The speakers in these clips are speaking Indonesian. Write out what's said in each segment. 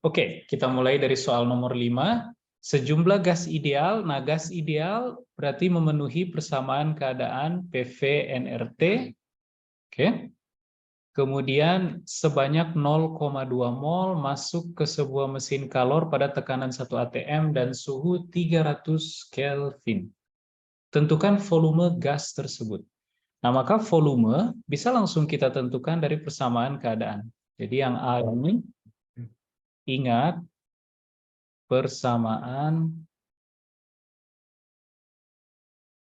Oke, kita mulai dari soal nomor 5. Sejumlah gas ideal. Nah, gas ideal berarti memenuhi persamaan keadaan PV nRT. Oke. Kemudian sebanyak 0,2 mol masuk ke sebuah mesin kalor pada tekanan 1 atm dan suhu 300 Kelvin. Tentukan volume gas tersebut. Nah, maka volume bisa langsung kita tentukan dari persamaan keadaan. Jadi yang A ini, ingat persamaan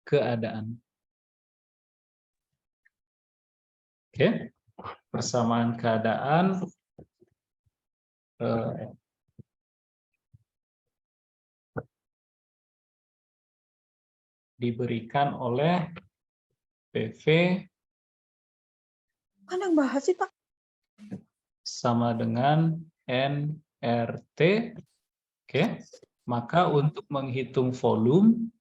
keadaan. Oke, persamaan keadaan diberikan oleh PV Kan yang bahas sih, Pak? sama dengan nRT. Oke, maka untuk menghitung volume,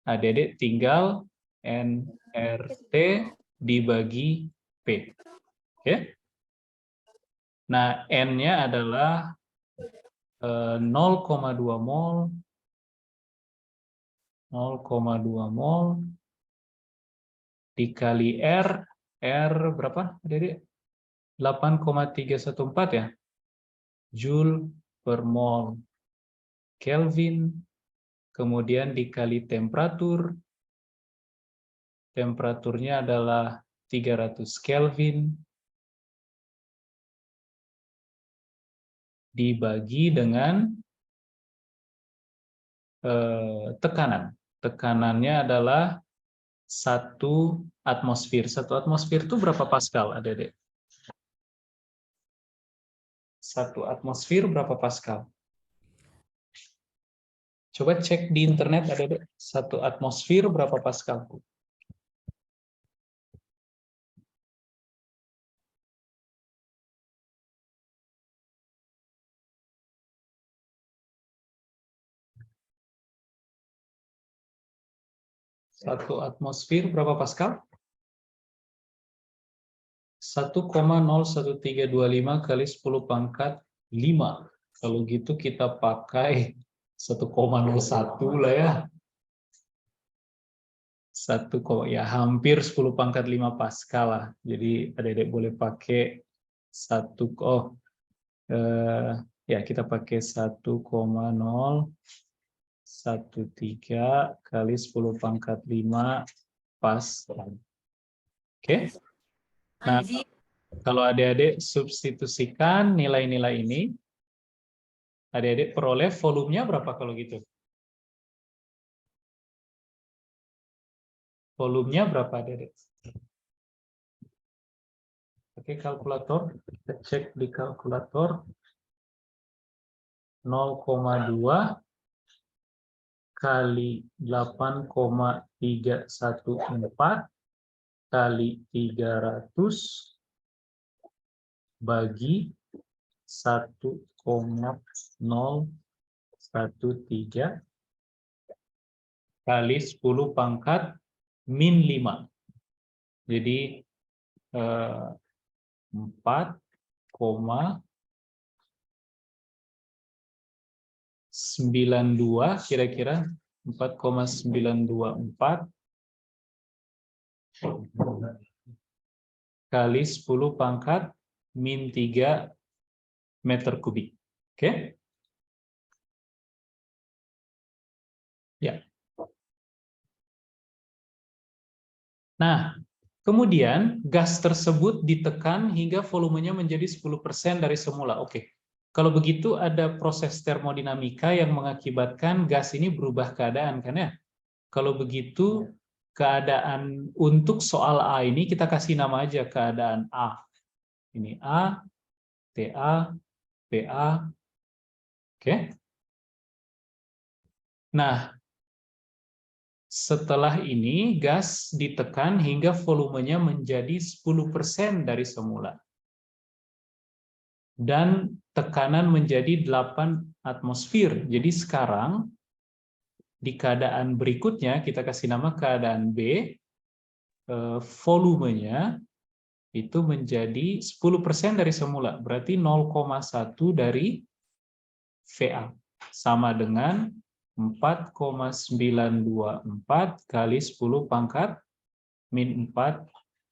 adik-adik tinggal nRT dibagi P. Oke. Nah, N-nya adalah 0,2 mol, 0,2 mol dikali R, R berapa, adik-adik? 8,314 ya, Joule per mol Kelvin, kemudian dikali temperatur, temperaturnya adalah 300 Kelvin, dibagi dengan tekanan. Tekanannya adalah 1 atmosfer. 1 atmosfer itu berapa Pascal, adik-adik? 1 atmosfer berapa Pascal? Coba cek di internet, adik-adik. 1 atmosfer berapa Pascal? Satu atmosfer berapa Pascal? 1,01325 kali 10 pangkat 5. Kalau gitu kita pakai 1,01 lah ya. 1, ya hampir 10 pangkat 5 Pascal lah. Jadi adik-adik boleh pakai 1, ya kita pakai 1,013 kali 10 pangkat 5 Pascal. Oke. Nah, kalau adik-adik substitusikan nilai-nilai ini, adik-adik peroleh volumenya berapa kalau gitu? Volumenya berapa, adik-adik? Oke, kalkulator. Kita cek di kalkulator. 0,2 kali 8,314 kali 300 bagi 1,013 kali 10 pangkat min 5. Jadi 4,92 kira-kira 4,924 kali 10 pangkat min 3 meter kubik. Oke? Ya. Nah, kemudian gas tersebut ditekan hingga volumenya menjadi 10% dari semula. Oke. Kalau begitu ada proses termodinamika yang mengakibatkan gas ini berubah keadaan, kan ya? Kalau begitu keadaan untuk soal A ini kita kasih nama aja keadaan A. Ini A, TA, PA. Oke. Nah, setelah ini gas ditekan hingga volumenya menjadi 10% dari semula. Dan tekanan menjadi 8 atmosfer. Jadi sekarang di keadaan berikutnya kita kasih nama keadaan B, volumenya itu menjadi 10% dari semula. Berarti 0,1 dari VA. Sama dengan 4,924 kali 10 pangkat min 4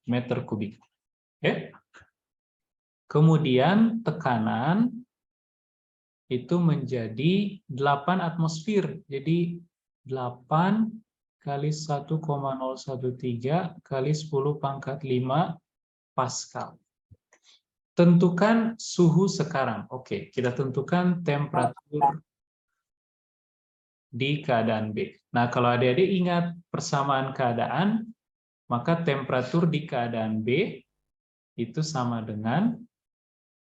meter kubik. Oke. Kemudian tekanan itu menjadi 8 atmosfer. Jadi 8 kali 1,013 kali 10 pangkat 5 Pascal. Tentukan suhu sekarang. Oke, kita tentukan temperatur di keadaan B. Nah, kalau adik-adik ingat persamaan keadaan, maka temperatur di keadaan B itu sama dengan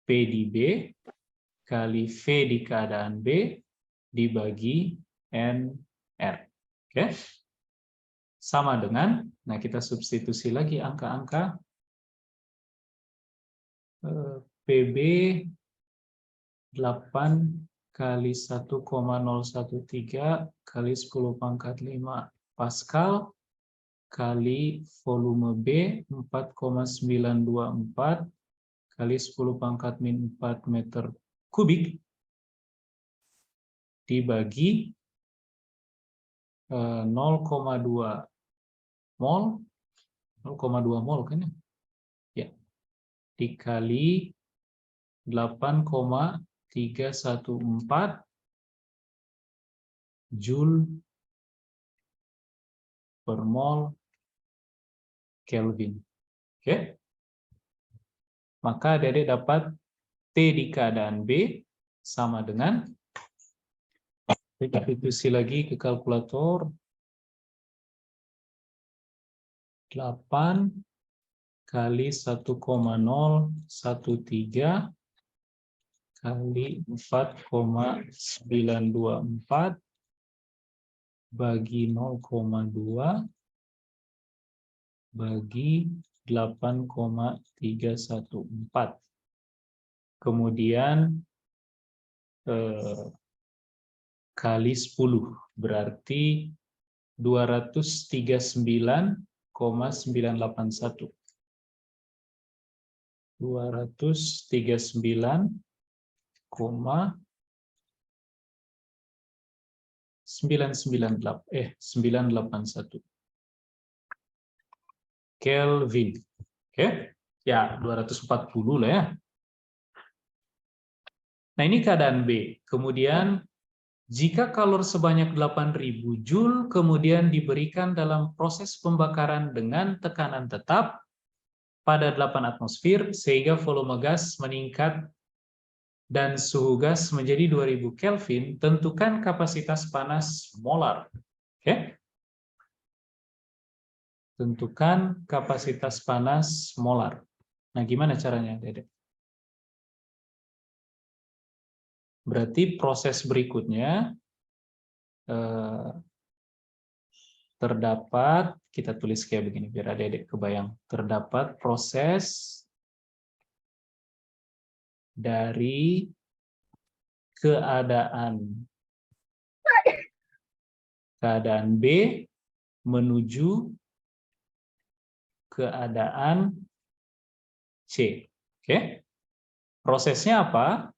P di B kali V di keadaan B dibagi NR. Oke? Sama dengan, nah kita substitusi lagi angka-angka. PB 8 kali 1,013 kali 10 pangkat 5 Pascal kali volume B 4,924 kali 10 pangkat min 4 meter kubik dibagi 0,2 mol, 0,2 mol kan ya? Ya. Dikali 8,314 Joule per mol Kelvin. Oke. Maka adik-adik dapat T di keadaan B sama dengan, substitusi lagi ke kalkulator, 8 kali 1,013 kali 4,924 bagi 0,2 bagi 8,314. Kemudian kali 10 berarti 239,981. 239,981 Kelvin. Oke. Ya, 240 lah ya. Nah, ini keadaan B. Kemudian jika kalor sebanyak 8.000 Joule kemudian diberikan dalam proses pembakaran dengan tekanan tetap pada 8 atmosfer sehingga volume gas meningkat dan suhu gas menjadi 2000 Kelvin, tentukan kapasitas panas molar. Oke? Tentukan kapasitas panas molar. Nah, gimana caranya, Dede? Berarti proses berikutnya terdapat, kita tulis kayak begini biar adik-adik kebayang. Terdapat proses dari keadaan B menuju keadaan C. Oke? Prosesnya apa?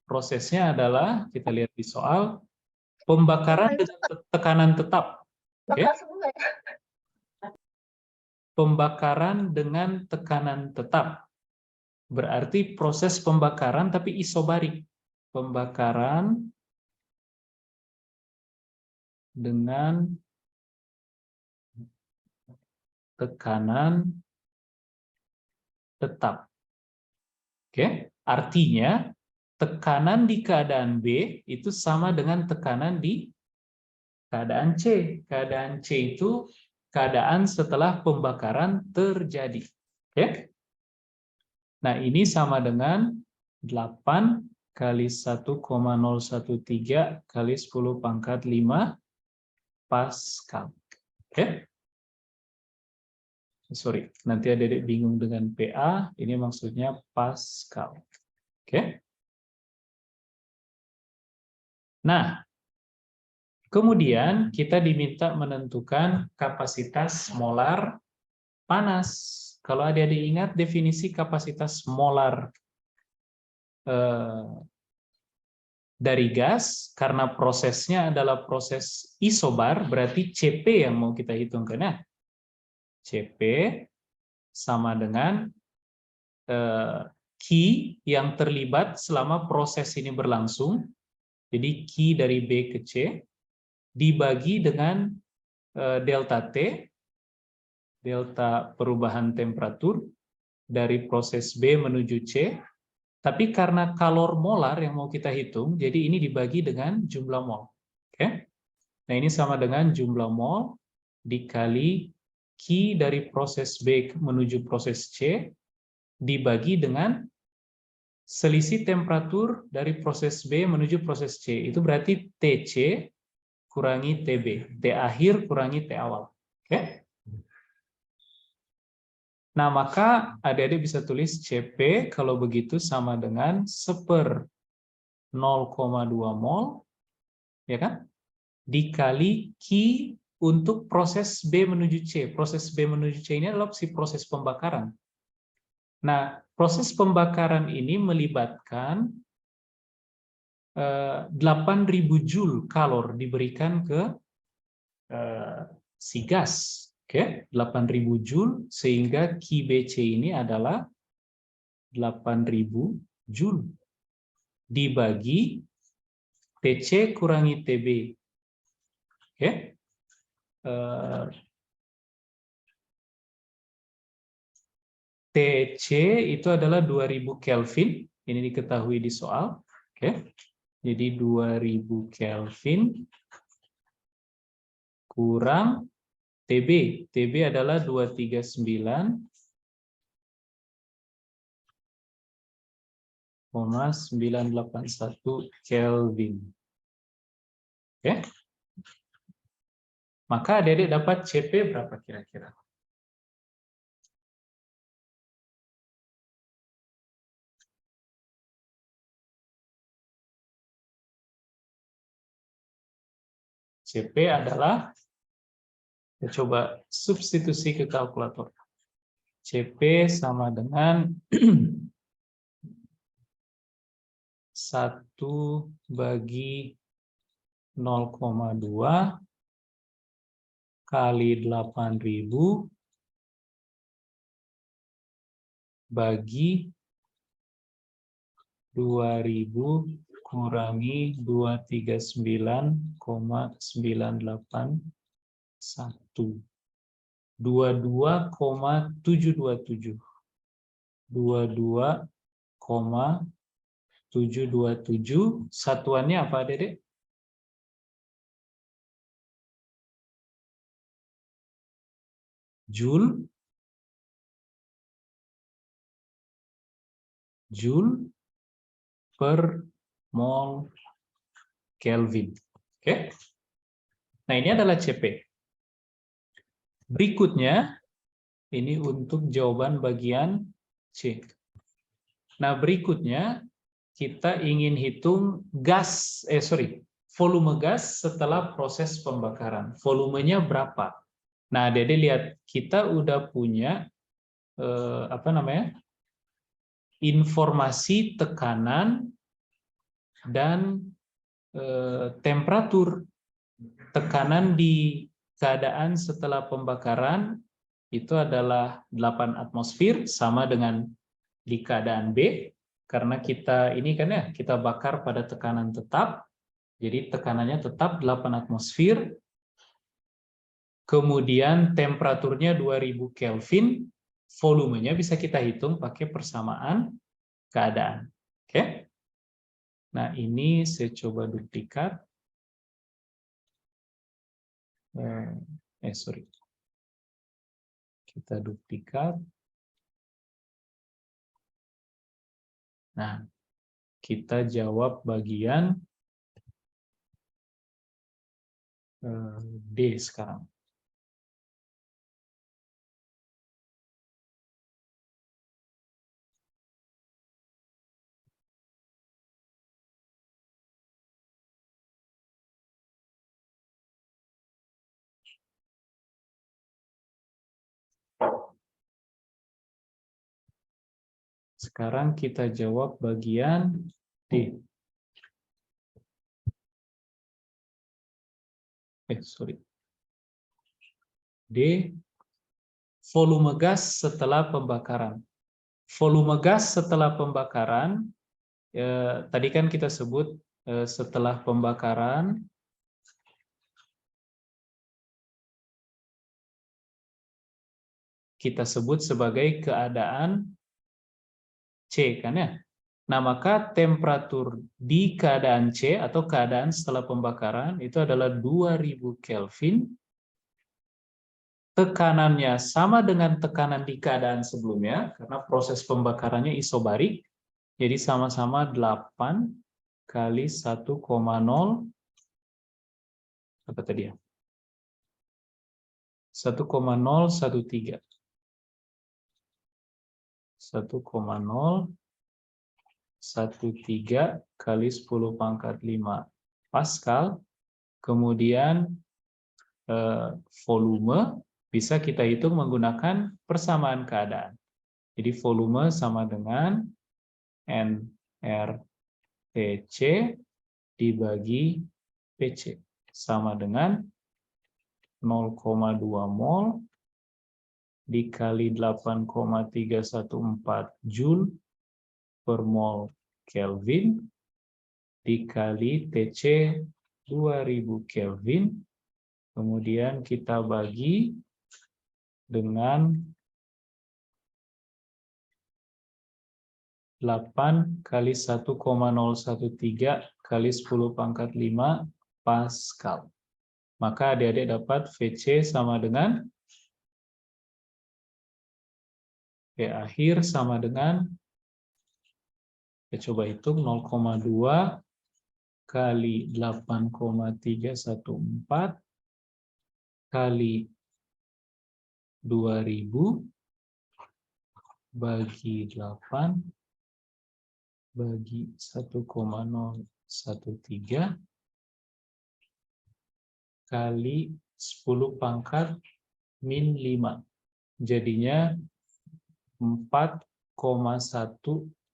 Prosesnya adalah, kita lihat di soal, pembakaran dengan tekanan tetap. Oke? Pembakaran dengan tekanan tetap. Berarti proses pembakaran tapi isobarik. Pembakaran dengan tekanan tetap. Oke? Artinya tekanan di keadaan B itu sama dengan tekanan di keadaan C. Keadaan C itu keadaan setelah pembakaran terjadi. Oke? Nah, ini sama dengan 8 kali 1,013 kali 10 pangkat 5 Pascal. Oke? Sorry, nanti adik-adik bingung dengan PA, ini maksudnya Pascal. Oke? Nah, kemudian kita diminta menentukan kapasitas molar panas. Kalau adik-adik ingat definisi kapasitas molar dari gas, karena prosesnya adalah proses isobar, berarti CP yang mau kita hitungkan. Nah, CP sama dengan Q yang terlibat selama proses ini berlangsung. Jadi Q dari B ke C dibagi dengan delta T, delta perubahan temperatur dari proses B menuju C. Tapi karena kalor molar yang mau kita hitung, jadi ini dibagi dengan jumlah mol. Oke? Nah, ini sama dengan jumlah mol dikali Q dari proses B menuju proses C dibagi dengan selisih temperatur dari proses B menuju proses C. Itu berarti TC kurangi TB. T akhir kurangi T awal. Oke? Nah, maka adik-adik bisa tulis CP kalau begitu sama dengan 1/0,2 mol, ya kan? Dikali Q untuk proses B menuju C. Proses B menuju C ini adalah si proses pembakaran. Nah, proses pembakaran ini melibatkan 8.000 Joule kalor diberikan ke si gas. Oke, 8.000 Joule sehingga QBC ini adalah 8.000 Joule dibagi TC kurangi TB. Oke. TC itu adalah 2000 Kelvin, ini diketahui di soal. Oke. Jadi 2000 Kelvin kurang TB. TB adalah 239,981 Kelvin. Oke. Maka adik-adik dapat CP berapa kira-kira? CP adalah, kita coba substitusi ke kalkulator. CP sama dengan 1/0,2 kali 8.000 bagi 2.000 kurangi 239,981. 22,727. 22,727. Satuannya apa, Dedek? Joule. Joule per mol Kelvin. Oke. Nah, ini adalah CP. Berikutnya, ini untuk jawaban bagian C. Nah, berikutnya kita ingin hitung volume gas setelah proses pembakaran. Volumenya berapa? Nah, Dede lihat kita udah punya informasi tekanan dan temperatur. Tekanan di keadaan setelah pembakaran itu adalah 8 atmosfer sama dengan di keadaan B, karena kita ini kan ya kita bakar pada tekanan tetap, jadi tekanannya tetap 8 atmosfer. Kemudian temperaturnya 2000 Kelvin, volumenya bisa kita hitung pakai persamaan keadaan. Oke. Nah, ini saya coba duplikat. Kita duplikat. Nah, kita jawab bagian D sekarang. Sekarang kita jawab bagian D. Sorry. D. Volume gas setelah pembakaran. Volume gas setelah pembakaran, tadi kan kita sebut setelah pembakaran, kita sebut sebagai keadaan C, kan ya? Nah, maka temperatur di keadaan C atau keadaan setelah pembakaran itu adalah 2000 Kelvin. Tekanannya sama dengan tekanan di keadaan sebelumnya, karena proses pembakarannya isobarik, jadi sama-sama 8 kali 1,0, apa tadi ya? 1,013. 1,013 kali 10 pangkat 5 Pascal. Kemudian volume bisa kita hitung menggunakan persamaan keadaan. Jadi volume sama dengan nRTC dibagi PC, sama dengan 0,2 mol dikali 8,314 Joule per mol Kelvin dikali TC 2000 Kelvin, kemudian kita bagi dengan 8 kali 1,013 kali 10 pangkat 5 Pascal. Maka adik-adik dapat VC sama dengan V akhir sama dengan, kita coba hitung, 0,2 kali 8,314 kali 2000 bagi 8 bagi 1,013 kali 10 pangkat min 5. Jadinya 4,1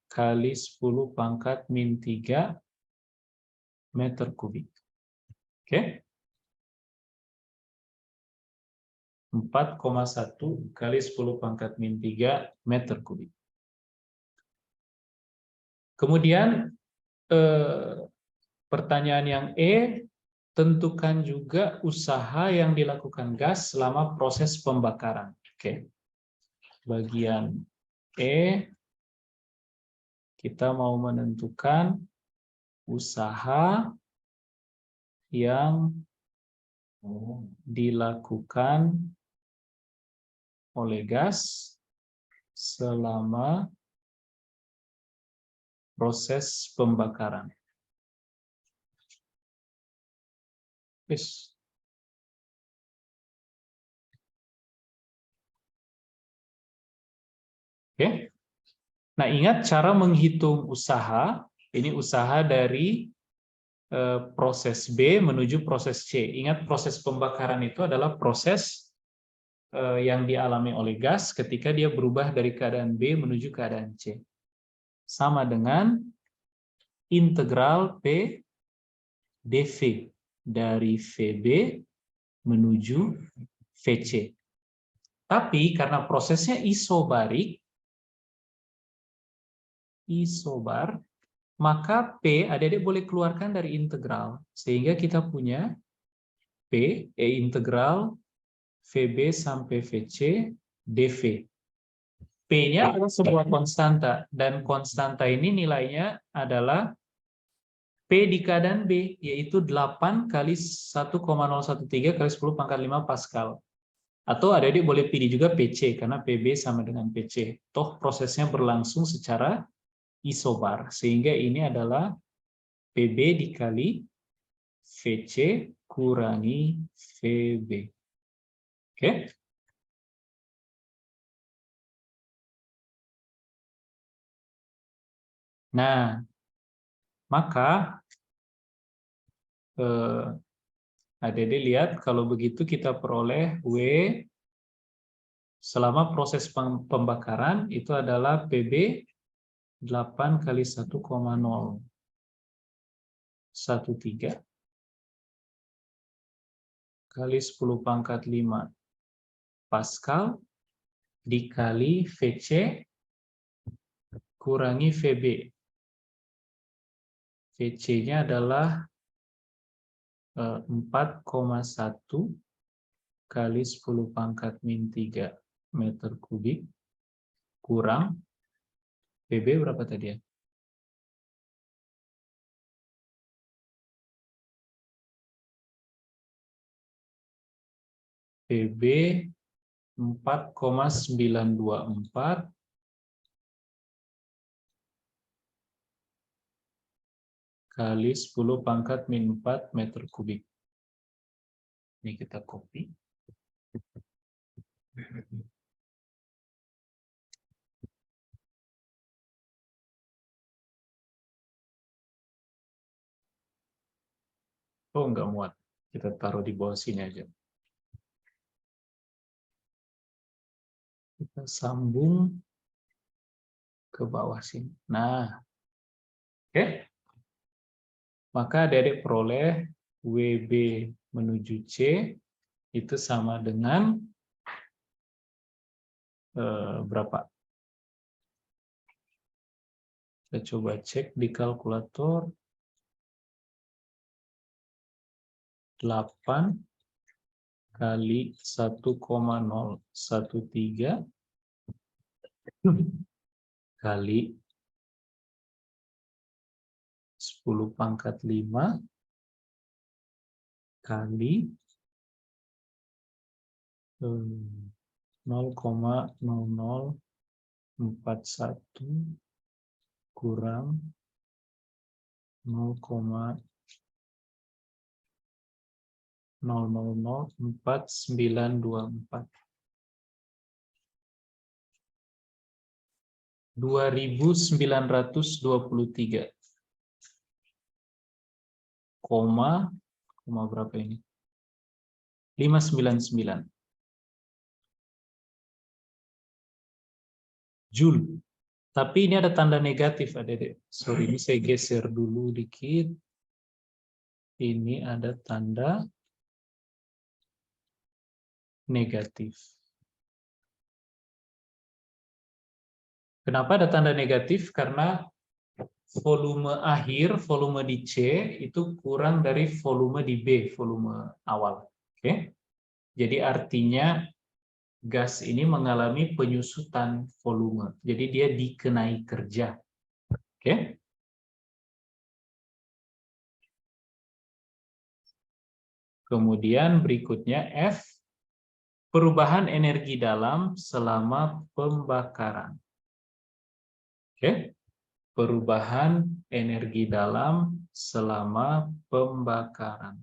kali 10 pangkat min 3 meter kubik. Oke? 4,1 kali 10 pangkat min 3 meter kubik. Kemudian pertanyaan yang E, tentukan juga usaha yang dilakukan gas selama proses pembakaran. Oke. Bagian E, kita mau menentukan usaha yang dilakukan oleh gas selama proses pembakaran. Yes. Oke. Nah, ingat cara menghitung usaha. Ini usaha dari proses B menuju proses C. Ingat, proses pembakaran itu adalah proses yang dialami oleh gas ketika dia berubah dari keadaan B menuju keadaan C. Sama dengan integral P dV dari VB menuju VC. Tapi karena prosesnya isobar, maka P adik-adik boleh keluarkan dari integral. Sehingga kita punya P, integral VB sampai VC dV. P-nya adalah sebuah konstanta, dan konstanta ini nilainya adalah P di keadaan B, yaitu 8 kali 1,013 kali 10 pangkat 5 Pascal. Atau adik-adik boleh pilih juga PC, karena PB sama dengan PC. Toh prosesnya berlangsung secara isobar, sehingga ini adalah PB dikali VC kurangi VB. Oke? Nah, maka adik-adik lihat, kalau begitu kita peroleh W selama proses pembakaran itu adalah PB 8 kali 1,013 kali 10 pangkat 5 Pascal dikali VC kurangi VB. VC-nya adalah 4,1 kali 10 pangkat min 3 meter kubik kurang VB berapa tadi ya? VB 4,924 kali 10 pangkat min 4 meter kubik. Ini kita copy. Oh, nggak muat. Kita taruh di bawah sini aja. Kita sambung ke bawah sini. Nah, oke. Maka adik-adik peroleh WB menuju C itu sama dengan berapa? Kita coba cek di kalkulator. 8 kali 1,013 kali 10 pangkat 5 kali 0,0041 kurang 0,004924 2.923 koma berapa ini? 599 Joule. Tapi ini ada tanda negatif, adik-adik. Sorry, ini saya geser dulu dikit. Ini ada tanda negatif. Kenapa ada tanda negatif? Karena volume akhir, volume di C, itu kurang dari volume di B, volume awal. Oke? Jadi artinya gas ini mengalami penyusutan volume. Jadi dia dikenai kerja. Oke? Kemudian berikutnya F, perubahan energi dalam selama pembakaran. Oke? Perubahan energi dalam selama pembakaran.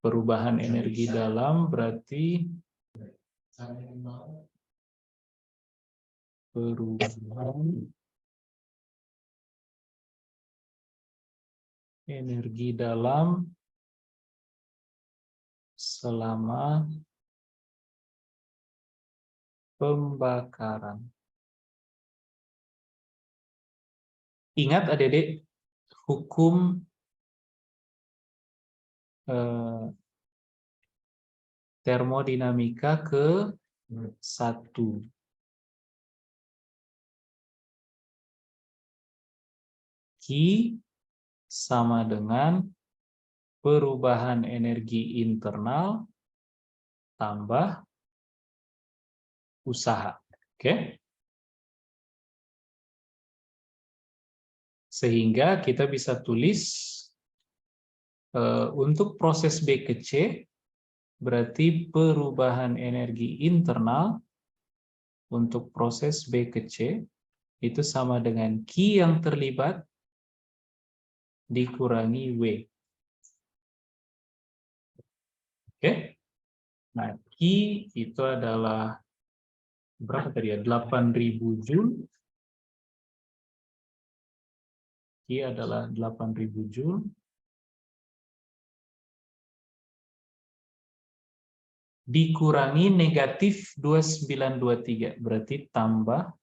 Perubahan energi dalam berarti perubahan energi dalam selama pembakaran. Ingat adik-adik, hukum termodinamika ke-1. Q sama dengan perubahan energi internal tambah usaha. Oke? Sehingga kita bisa tulis untuk proses B ke C, berarti perubahan energi internal untuk proses B ke C itu sama dengan Q yang terlibat dikurangi W. Oke? Nah, Q itu adalah berapa tadi ya? 8.000 Joule. Q adalah 8.000 Joule. dikurangi negatif 2923, berarti tambah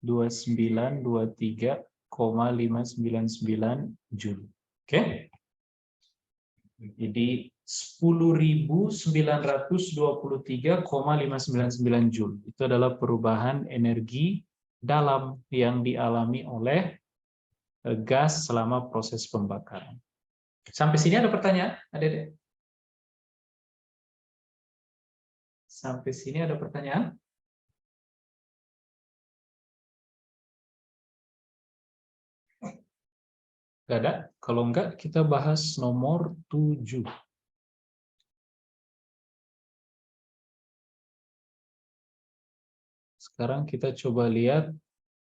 2923,599 Joule. Oke? Jadi 10.923,599 Joule. Itu adalah perubahan energi dalam yang dialami oleh gas selama proses pembakaran. Sampai sini ada pertanyaan? Ada? Sampai sini ada pertanyaan? Nggak ada? Kalau enggak, kita bahas nomor 7. Sekarang kita coba lihat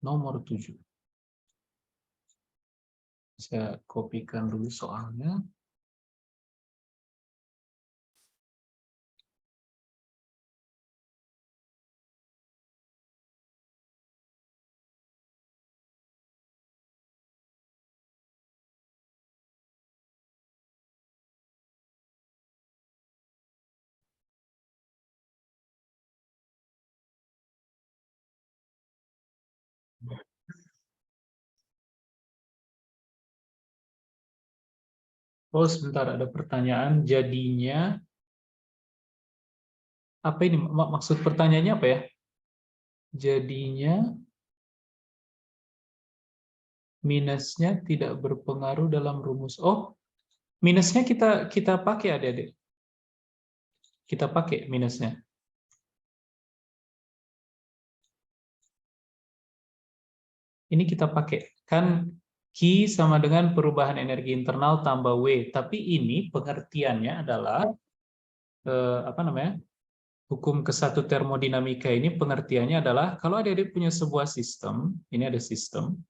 nomor 7. Saya kopikan dulu soalnya. Oh, sebentar, ada pertanyaan. Jadinya, apa ini? Maksud pertanyaannya apa ya? Jadinya, minusnya tidak berpengaruh dalam rumus. Oh, minusnya kita pakai, adik-adik. Kita pakai minusnya. Ini kita pakai. Kan Q sama dengan perubahan energi internal tambah W. Tapi ini pengertiannya adalah, apa namanya? Hukum ke-1 termodinamika ini pengertiannya adalah, kalau adik-adik punya sebuah sistem, ini ada sistem,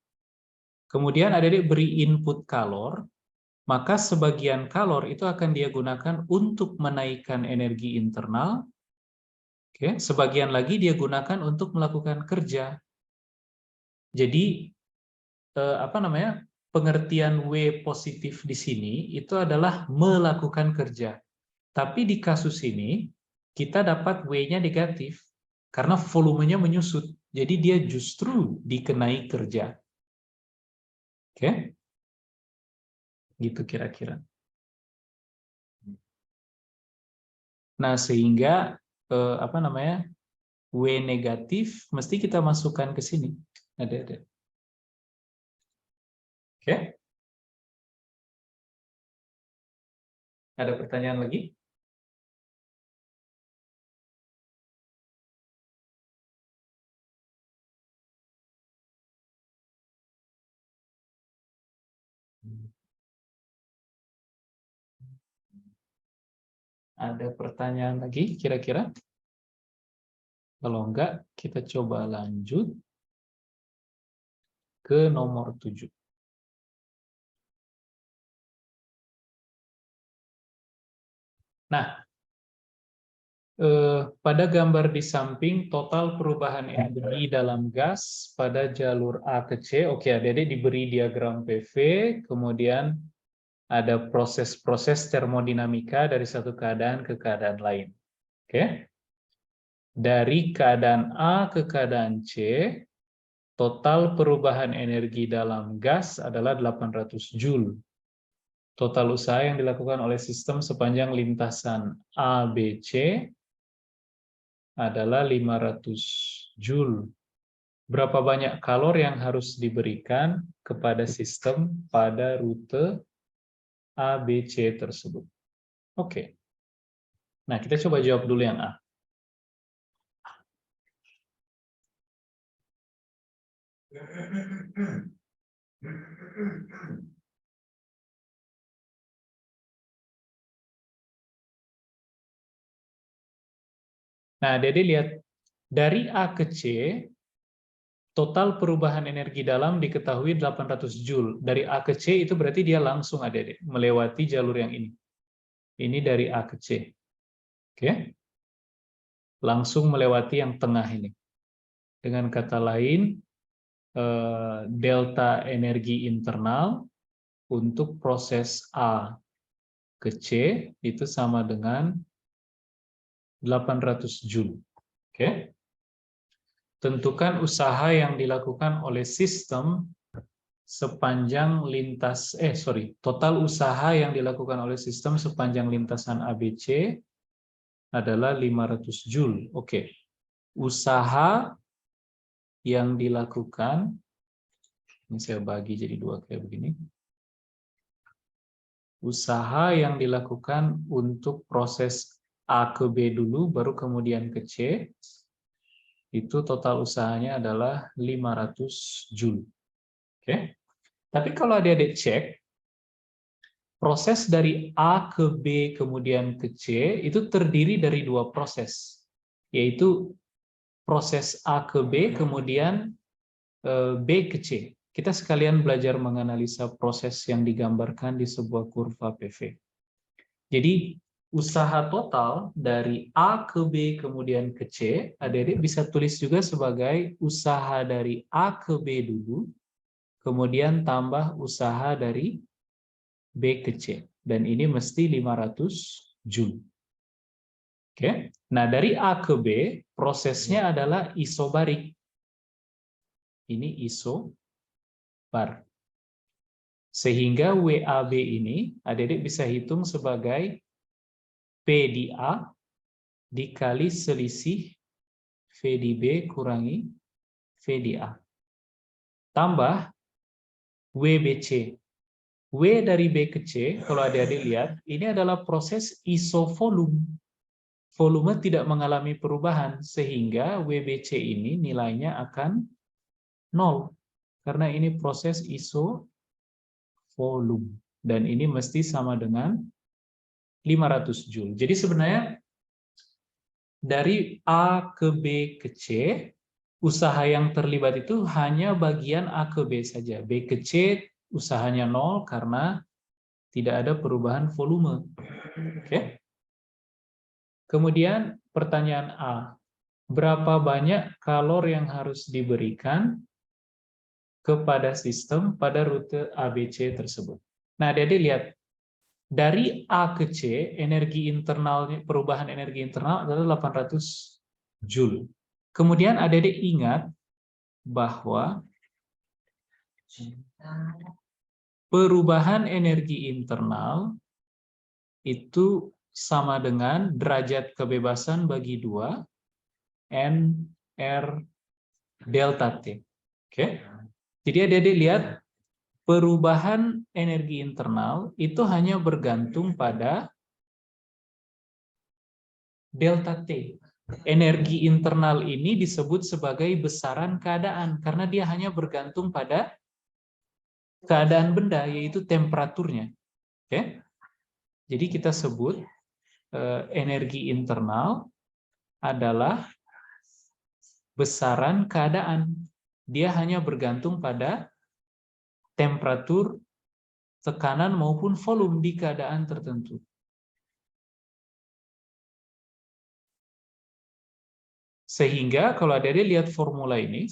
kemudian adik-adik beri input kalor, maka sebagian kalor itu akan dia gunakan untuk menaikkan energi internal, oke, sebagian lagi dia gunakan untuk melakukan kerja. Jadi apa namanya, pengertian W positif di sini itu adalah melakukan kerja. Tapi di kasus ini kita dapat W-nya negatif karena volumenya menyusut. Jadi dia justru dikenai kerja. Oke? Gitu kira-kira. Nah, sehingga apa namanya? W negatif mesti kita masukkan ke sini. Ada. Oke? Ada pertanyaan lagi? Ada pertanyaan lagi kira-kira? Kalau enggak, kita coba lanjut ke nomor 7. Nah, pada gambar di samping total perubahan energi dalam gas pada jalur A ke C. Oke, adik-adik diberi diagram PV, kemudian ada proses-proses termodinamika dari satu keadaan ke keadaan lain. Oke. Dari keadaan A ke keadaan C, total perubahan energi dalam gas adalah 800 Joule. Total usaha yang dilakukan oleh sistem sepanjang lintasan ABC adalah 500 Joule. Berapa banyak kalor yang harus diberikan kepada sistem pada rute ABC tersebut? Oke. Nah, kita coba jawab dulu yang A. Nah, Dede lihat, dari A ke C, total perubahan energi dalam diketahui 800 Joule. Dari A ke C itu berarti dia langsung adik-adik melewati jalur yang ini. Ini dari A ke C. Oke? Langsung melewati yang tengah ini. Dengan kata lain, delta energi internal untuk proses A ke C itu sama dengan 800 Joule. Oke. Tentukan usaha yang dilakukan oleh sistem sepanjang total usaha yang dilakukan oleh sistem sepanjang lintasan ABC adalah 500 Joule. Oke. Usaha yang dilakukan, ini saya bagi jadi dua kayak begini. Usaha yang dilakukan untuk proses A ke B dulu, baru kemudian ke C, itu total usahanya adalah 500 Joule. Oke. Tapi kalau adik-adik cek, proses dari A ke B kemudian ke C itu terdiri dari dua proses, yaitu proses A ke B kemudian B ke C. Kita sekalian belajar menganalisa proses yang digambarkan di sebuah kurva PV. Jadi usaha total dari A ke B kemudian ke C, adik-adik bisa tulis juga sebagai usaha dari A ke B dulu, kemudian tambah usaha dari B ke C. Dan ini mesti 500 Joule. Oke. Nah, dari A ke B, prosesnya adalah isobarik. Ini isobar. Sehingga WAB ini, adik-adik bisa hitung sebagai P di A dikali selisih V di B kurangi V di A. Tambah WBC. W dari B ke C, kalau adik-adik lihat, ini adalah proses isovolume. Volume tidak mengalami perubahan, sehingga WBC ini nilainya akan 0. Karena ini proses isovolume. Dan ini mesti sama dengan 500 Joule. Jadi sebenarnya dari A ke B ke C, usaha yang terlibat itu hanya bagian A ke B saja. B ke C usahanya 0 karena tidak ada perubahan volume. Oke. Kemudian pertanyaan A, berapa banyak kalor yang harus diberikan kepada sistem pada rute ABC tersebut? Nah, jadi lihat, dari A ke C, energi internalnya, perubahan energi internal adalah 800 Joule. Kemudian adik-adik ingat bahwa perubahan energi internal itu sama dengan derajat kebebasan bagi 2 N R delta T. Oke. Jadi adik-adik lihat, perubahan energi internal itu hanya bergantung pada delta T. Energi internal ini disebut sebagai besaran keadaan karena dia hanya bergantung pada keadaan benda, yaitu temperaturnya. Oke. Jadi kita sebut energi internal adalah besaran keadaan. Dia hanya bergantung pada temperatur, tekanan maupun volume di keadaan tertentu. Sehingga kalau adik-adik lihat formula ini,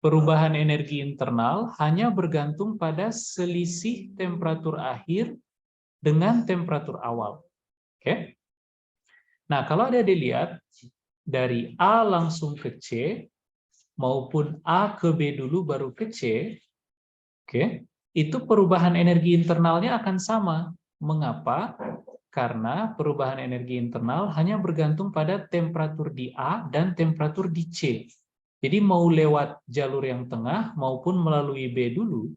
perubahan energi internal hanya bergantung pada selisih temperatur akhir dengan temperatur awal. Oke? Nah, kalau adik-adik lihat, dari A langsung ke C, maupun A ke B dulu baru ke C, oke, itu perubahan energi internalnya akan sama. Mengapa? Karena perubahan energi internal hanya bergantung pada temperatur di A dan temperatur di C. Jadi mau lewat jalur yang tengah maupun melalui B dulu,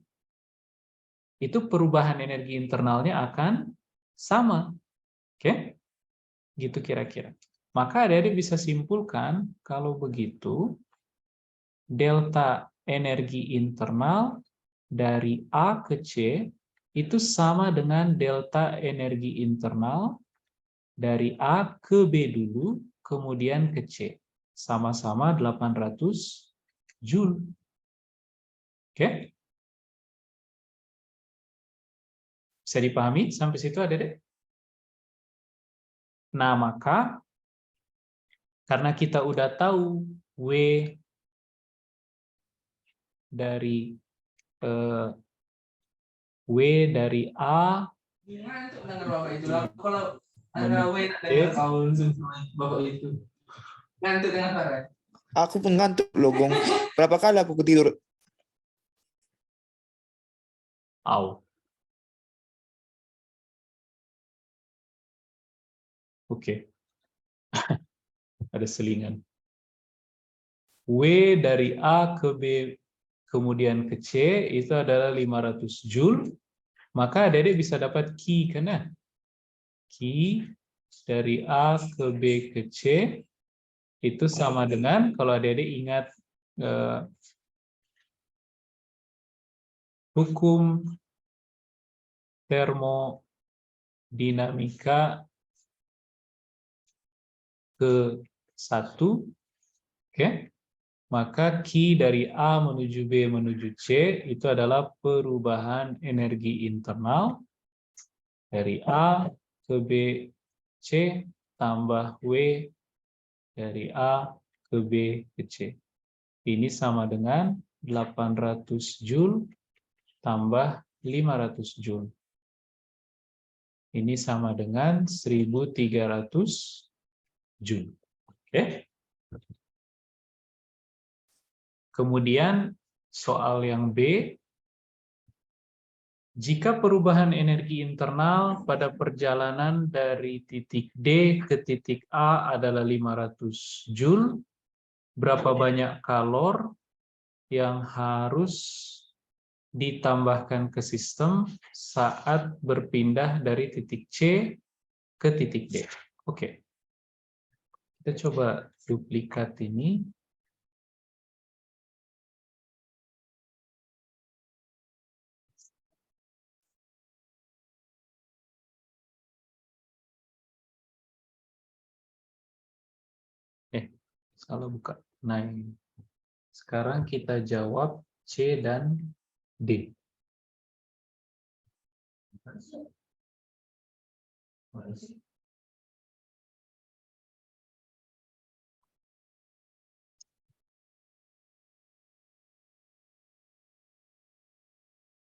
itu perubahan energi internalnya akan sama. Oke? Gitu kira-kira. Maka adik-adik bisa simpulkan kalau begitu, delta energi internal dari A ke C itu sama dengan delta energi internal dari A ke B dulu, kemudian ke C. Sama-sama 800 Joule. Oke? Bisa dipahami sampai situ, adik-adik? Nah, maka karena kita udah tahu W dari W dari A Aku pun ngantuk loh, Gong. Berapa kali aku ketidur? Au. Oke. Ada selingan. W dari A ke B kemudian ke C itu adalah 500 Joule. Maka adik-adik bisa dapat Q kan ya? Q dari A ke B ke C itu sama dengan, kalau adik-adik ingat hukum termodinamika ke 1, oke? Maka Q dari A menuju B menuju C itu adalah perubahan energi internal dari A ke B C tambah W dari A ke B ke C. Ini sama dengan 800 Joule tambah 500 Joule. Ini sama dengan 1300 Joule. Oke? Kemudian soal yang B, jika perubahan energi internal pada perjalanan dari titik D ke titik A adalah 500 Joule, berapa banyak kalor yang harus ditambahkan ke sistem saat berpindah dari titik C ke titik D? Oke. Kita coba duplikat ini. Salah buka. Nah, sekarang kita jawab C dan D.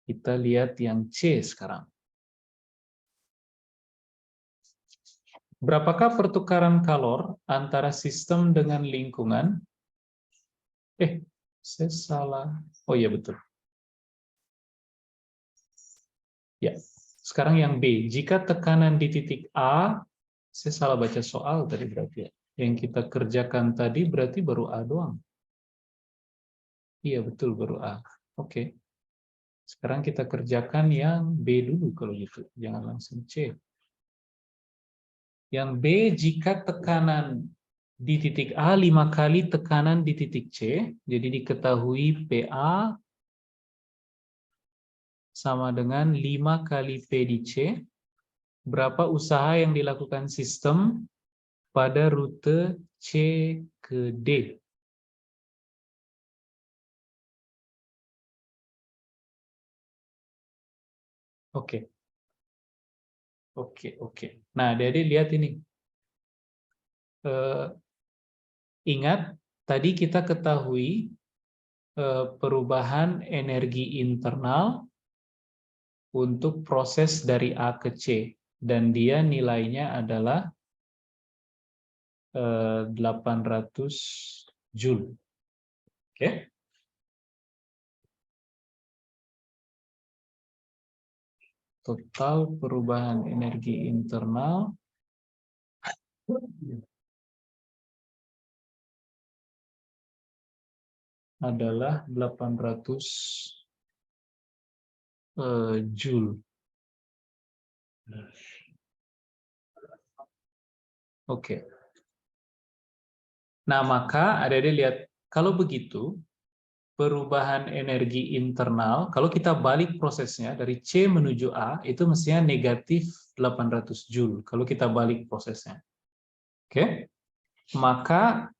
Kita lihat yang C sekarang. Berapakah pertukaran kalor antara sistem dengan lingkungan? Saya salah. Oh iya betul. Ya, sekarang yang B. Jika tekanan di titik A, saya salah baca soal tadi berarti ya. Yang kita kerjakan tadi berarti baru A doang. Iya betul, baru A. Oke. Sekarang kita kerjakan yang B dulu kalau gitu. Jangan langsung C. Yang B, jika tekanan di titik A 5 kali tekanan di titik C, jadi diketahui PA sama dengan 5 kali P di C, berapa usaha yang dilakukan sistem pada rute C ke D? Oke. Nah, adik-adik lihat ini. Ingat, tadi kita ketahui perubahan energi internal untuk proses dari A ke C. Dan dia nilainya adalah 800 Joule. Oke. Total perubahan energi internal adalah 800 Joule. Oke. Nah, maka adik-adik lihat, kalau begitu, perubahan energi internal, kalau kita balik prosesnya dari C menuju A, itu mestinya negatif 800 Joule, kalau kita balik prosesnya. Oke. Maka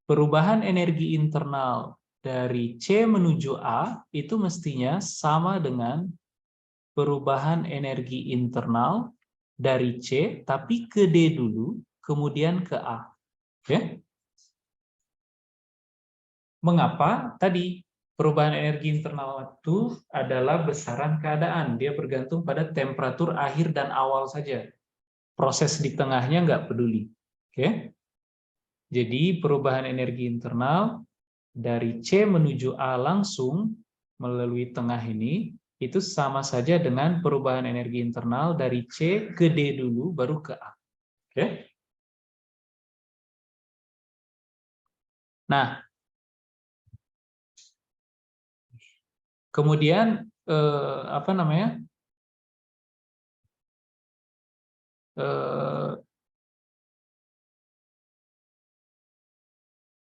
perubahan energi internal dari C menuju A itu mestinya sama dengan perubahan energi internal dari C, tapi ke D dulu, kemudian ke A. Oke? Mengapa? Tadi Perubahan energi internal itu adalah besaran keadaan. Dia bergantung pada temperatur akhir dan awal saja. Proses di tengahnya nggak peduli. Oke? Jadi perubahan energi internal dari C menuju A langsung melalui tengah ini, itu sama saja dengan perubahan energi internal dari C ke D dulu, baru ke A. Oke? Nah, kemudian apa namanya?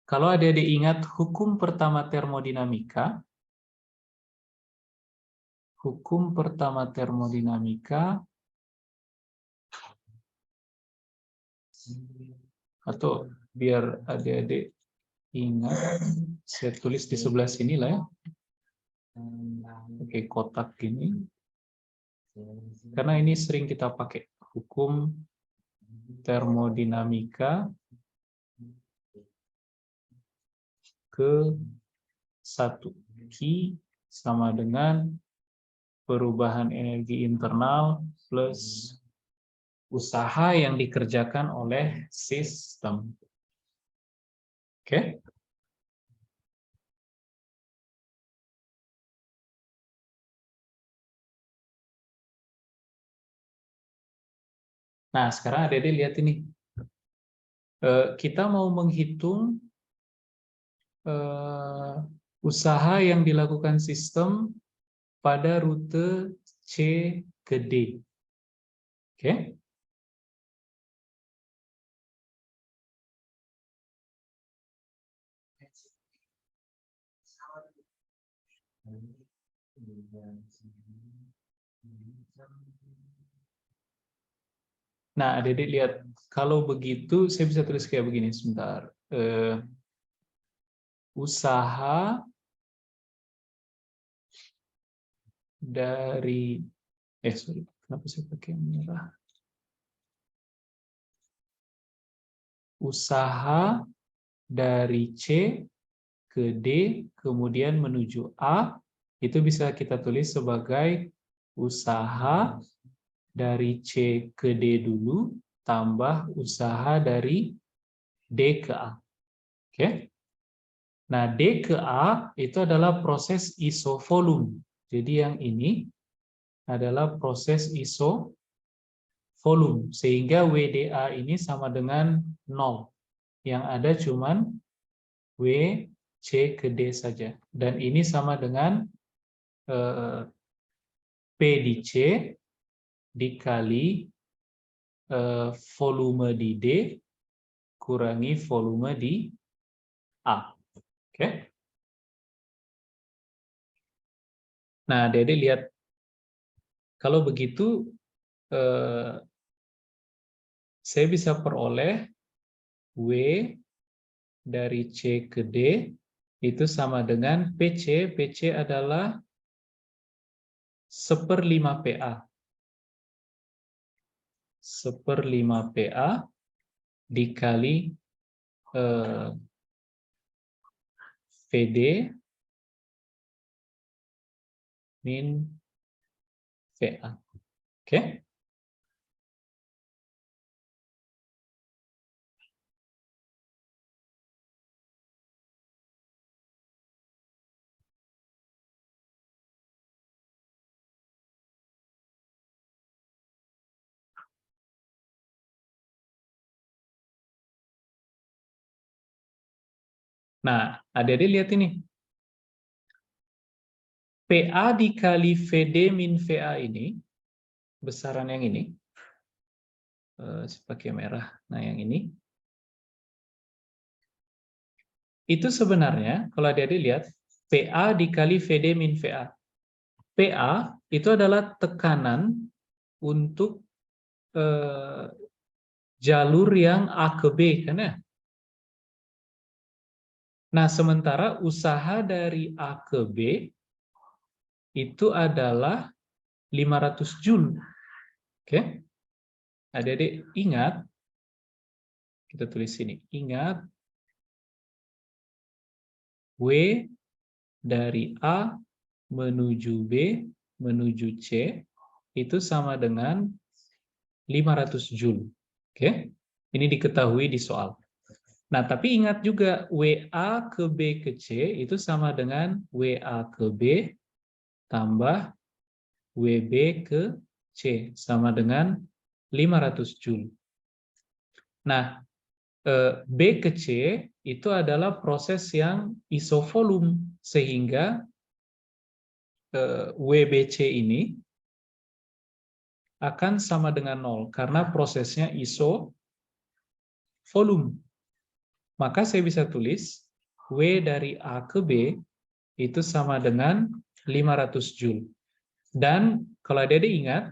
Kalau adik-adik ingat hukum pertama termodinamika, atau biar adik-adik ingat, saya tulis di sebelah sini lah ya. Oke, kotak ini. Karena ini sering kita pakai. Hukum termodinamika ke-1. Q sama dengan perubahan energi internal plus usaha yang dikerjakan oleh sistem. Oke? Nah, sekarang adik-adik lihat ini. Kita mau menghitung usaha yang dilakukan sistem pada rute C ke D. Oke? Nah, adik-adik lihat, kalau begitu saya bisa tulis kayak begini sebentar. Usaha dari sorry, kenapa saya pakai merah? Usaha dari C ke D kemudian menuju A itu bisa kita tulis sebagai usaha dari C ke D dulu tambah usaha dari D ke A. Oke? Nah, D ke A itu adalah proses isovolume. Jadi yang ini adalah proses isovolume sehingga WDA ini sama dengan 0. Yang ada cuman W C ke D saja. Dan ini sama dengan P di C dikali volume di D kurangi volume di A. Oke? Nah, Dede lihat, kalau begitu saya bisa peroleh W dari C ke D itu sama dengan PC. PC adalah 1/5 PA. 1/5 PA dikali VD min VA. Oke? Nah, adik-adik lihat ini. PA dikali VD min VA ini, besaran yang ini, saya pakai merah, nah yang ini, itu sebenarnya, kalau adik-adik lihat, PA dikali VD min VA. PA itu adalah tekanan untuk jalur yang A ke B, kan ya? Nah, sementara usaha dari A ke B itu adalah 500 Joule. Oke? Adik-adik ingat, kita tulis sini, ingat W dari A menuju B menuju C itu sama dengan 500 Joule. Oke, ini diketahui di soal. Nah, tapi ingat juga WA ke B ke C itu sama dengan WA ke B tambah WB ke C sama dengan 500 Joule. Nah, B ke C itu adalah proses yang isovolume sehingga WBC ini akan sama dengan 0 karena prosesnya isovolume. Maka saya bisa tulis W dari A ke B itu sama dengan 500 Joule. Dan kalau Adik-adik ingat,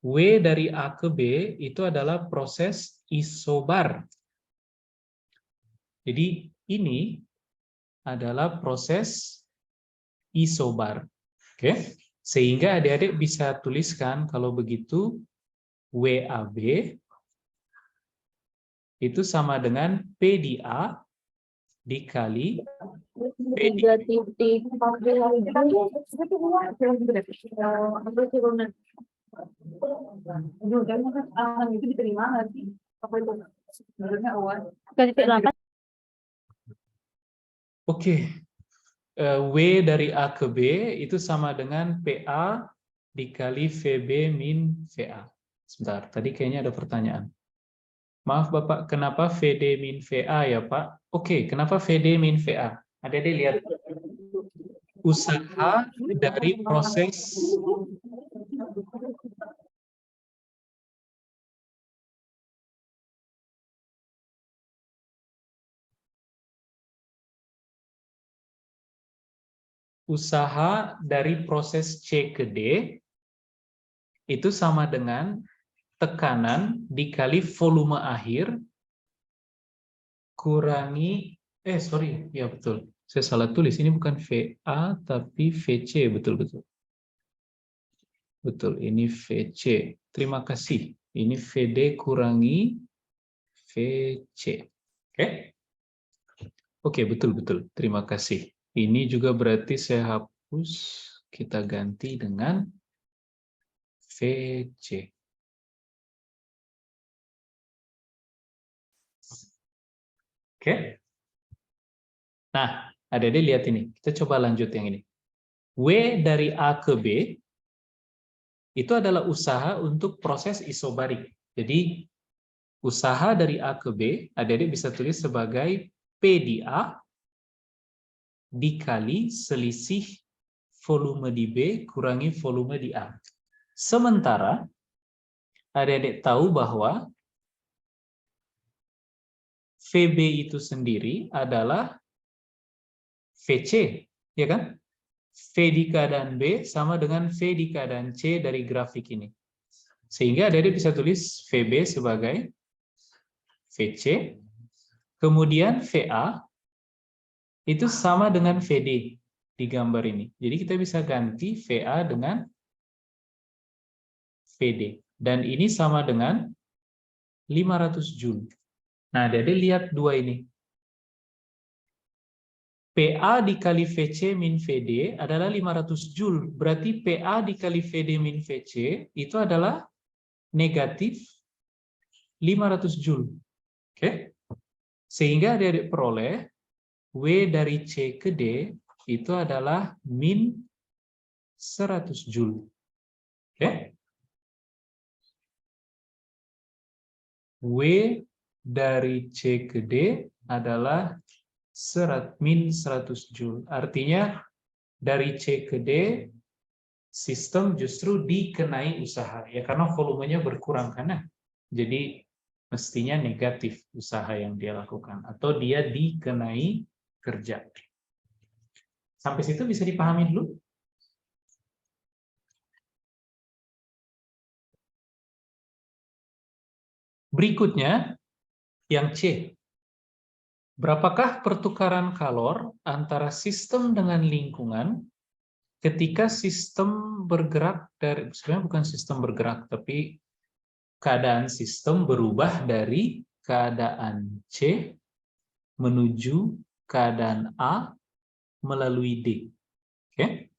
W dari A ke B itu adalah proses isobar. Jadi ini adalah proses isobar. Oke? Sehingga adik-adik bisa tuliskan kalau begitu WAB itu sama dengan P di A dikali P di B. Oke. W dari A ke B itu sama dengan PA dikali VB min VA. Sebentar, tadi kayaknya ada pertanyaan. Maaf Bapak, kenapa VD min VA ya Pak? Oke, kenapa VD min VA? Adik-adik lihat usaha dari proses C ke D itu sama dengan tekanan dikali volume akhir kurangi ya betul. Saya salah tulis, ini bukan VA tapi VC, betul-betul. Betul, ini VC. Terima kasih. Ini VD kurangi VC. Oke? Oke, betul-betul. Terima kasih. Ini juga berarti saya hapus, kita ganti dengan VC. Oke? Nah, adik-adik lihat ini. Kita coba lanjut yang ini. W dari A ke B itu adalah usaha untuk proses isobarik. Jadi, usaha dari A ke B, adik-adik bisa tulis sebagai P di A dikali selisih volume di B kurangi volume di A. Sementara, adik-adik tahu bahwa VB itu sendiri adalah VC, ya kan? V di keadaan B sama dengan V di keadaan C dari grafik ini. Sehingga adik-adik bisa tulis VB sebagai VC, kemudian VA itu sama dengan VD di gambar ini. Jadi kita bisa ganti VA dengan VD. Dan ini sama dengan 500 Joule. Nah, adik-adik lihat dua ini. PA dikali VC min VD adalah 500 Joule. Berarti PA dikali VD min VC itu adalah negatif 500 Joule. Oke? Sehingga adik-adik peroleh W dari C ke D itu adalah min 100 Joule. Oke? W dari C ke D adalah min 100 Joule. Artinya dari C ke D sistem justru dikenai usaha ya karena volumenya berkurang karena jadi mestinya negatif usaha yang dia lakukan atau dia dikenai kerja. Sampai situ bisa dipahami dulu? Berikutnya yang C. Berapakah pertukaran kalor antara sistem dengan lingkungan ketika sistem bergerak dari, sebenarnya bukan sistem bergerak, tapi keadaan sistem berubah dari keadaan C menuju keadaan A melalui D. Oke?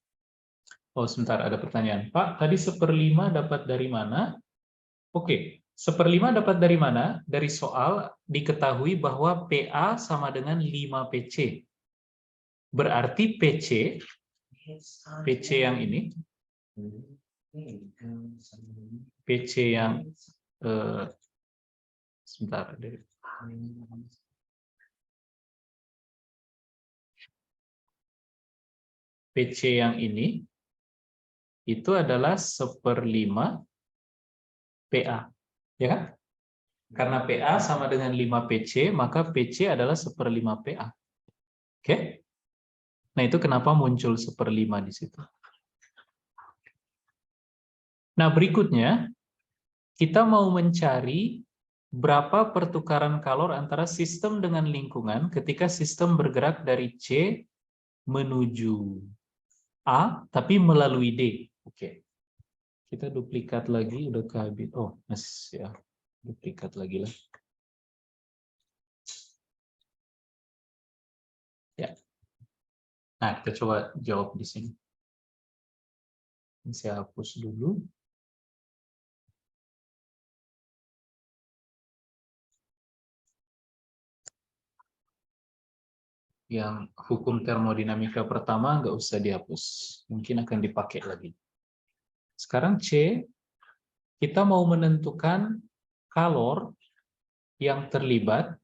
Oh, sebentar, ada pertanyaan. Pak, tadi 1/5 dapat dari mana? Oke, 1/5 dapat dari mana? Dari soal diketahui bahwa PA sama dengan 5 PC. Berarti PC yang ini, PC yang sebentar, PC yang ini itu adalah 1/5 PA, ya kan? Karena PA sama dengan 5 PC, maka PC adalah 1/5 PA. Oke? Nah, itu kenapa muncul 1/5 di situ. Nah, berikutnya kita mau mencari berapa pertukaran kalor antara sistem dengan lingkungan ketika sistem bergerak dari C menuju A, tapi melalui D. Oke. Kita duplikat lagi, udah kehabis. Oh, masih ya. Duplikat lagi lah. Ya. Nah, kita coba jawab di sini. Ini saya hapus dulu. Yang hukum termodinamika pertama nggak usah dihapus. Mungkin akan dipakai lagi. Sekarang C, kita mau menentukan kalor yang terlibat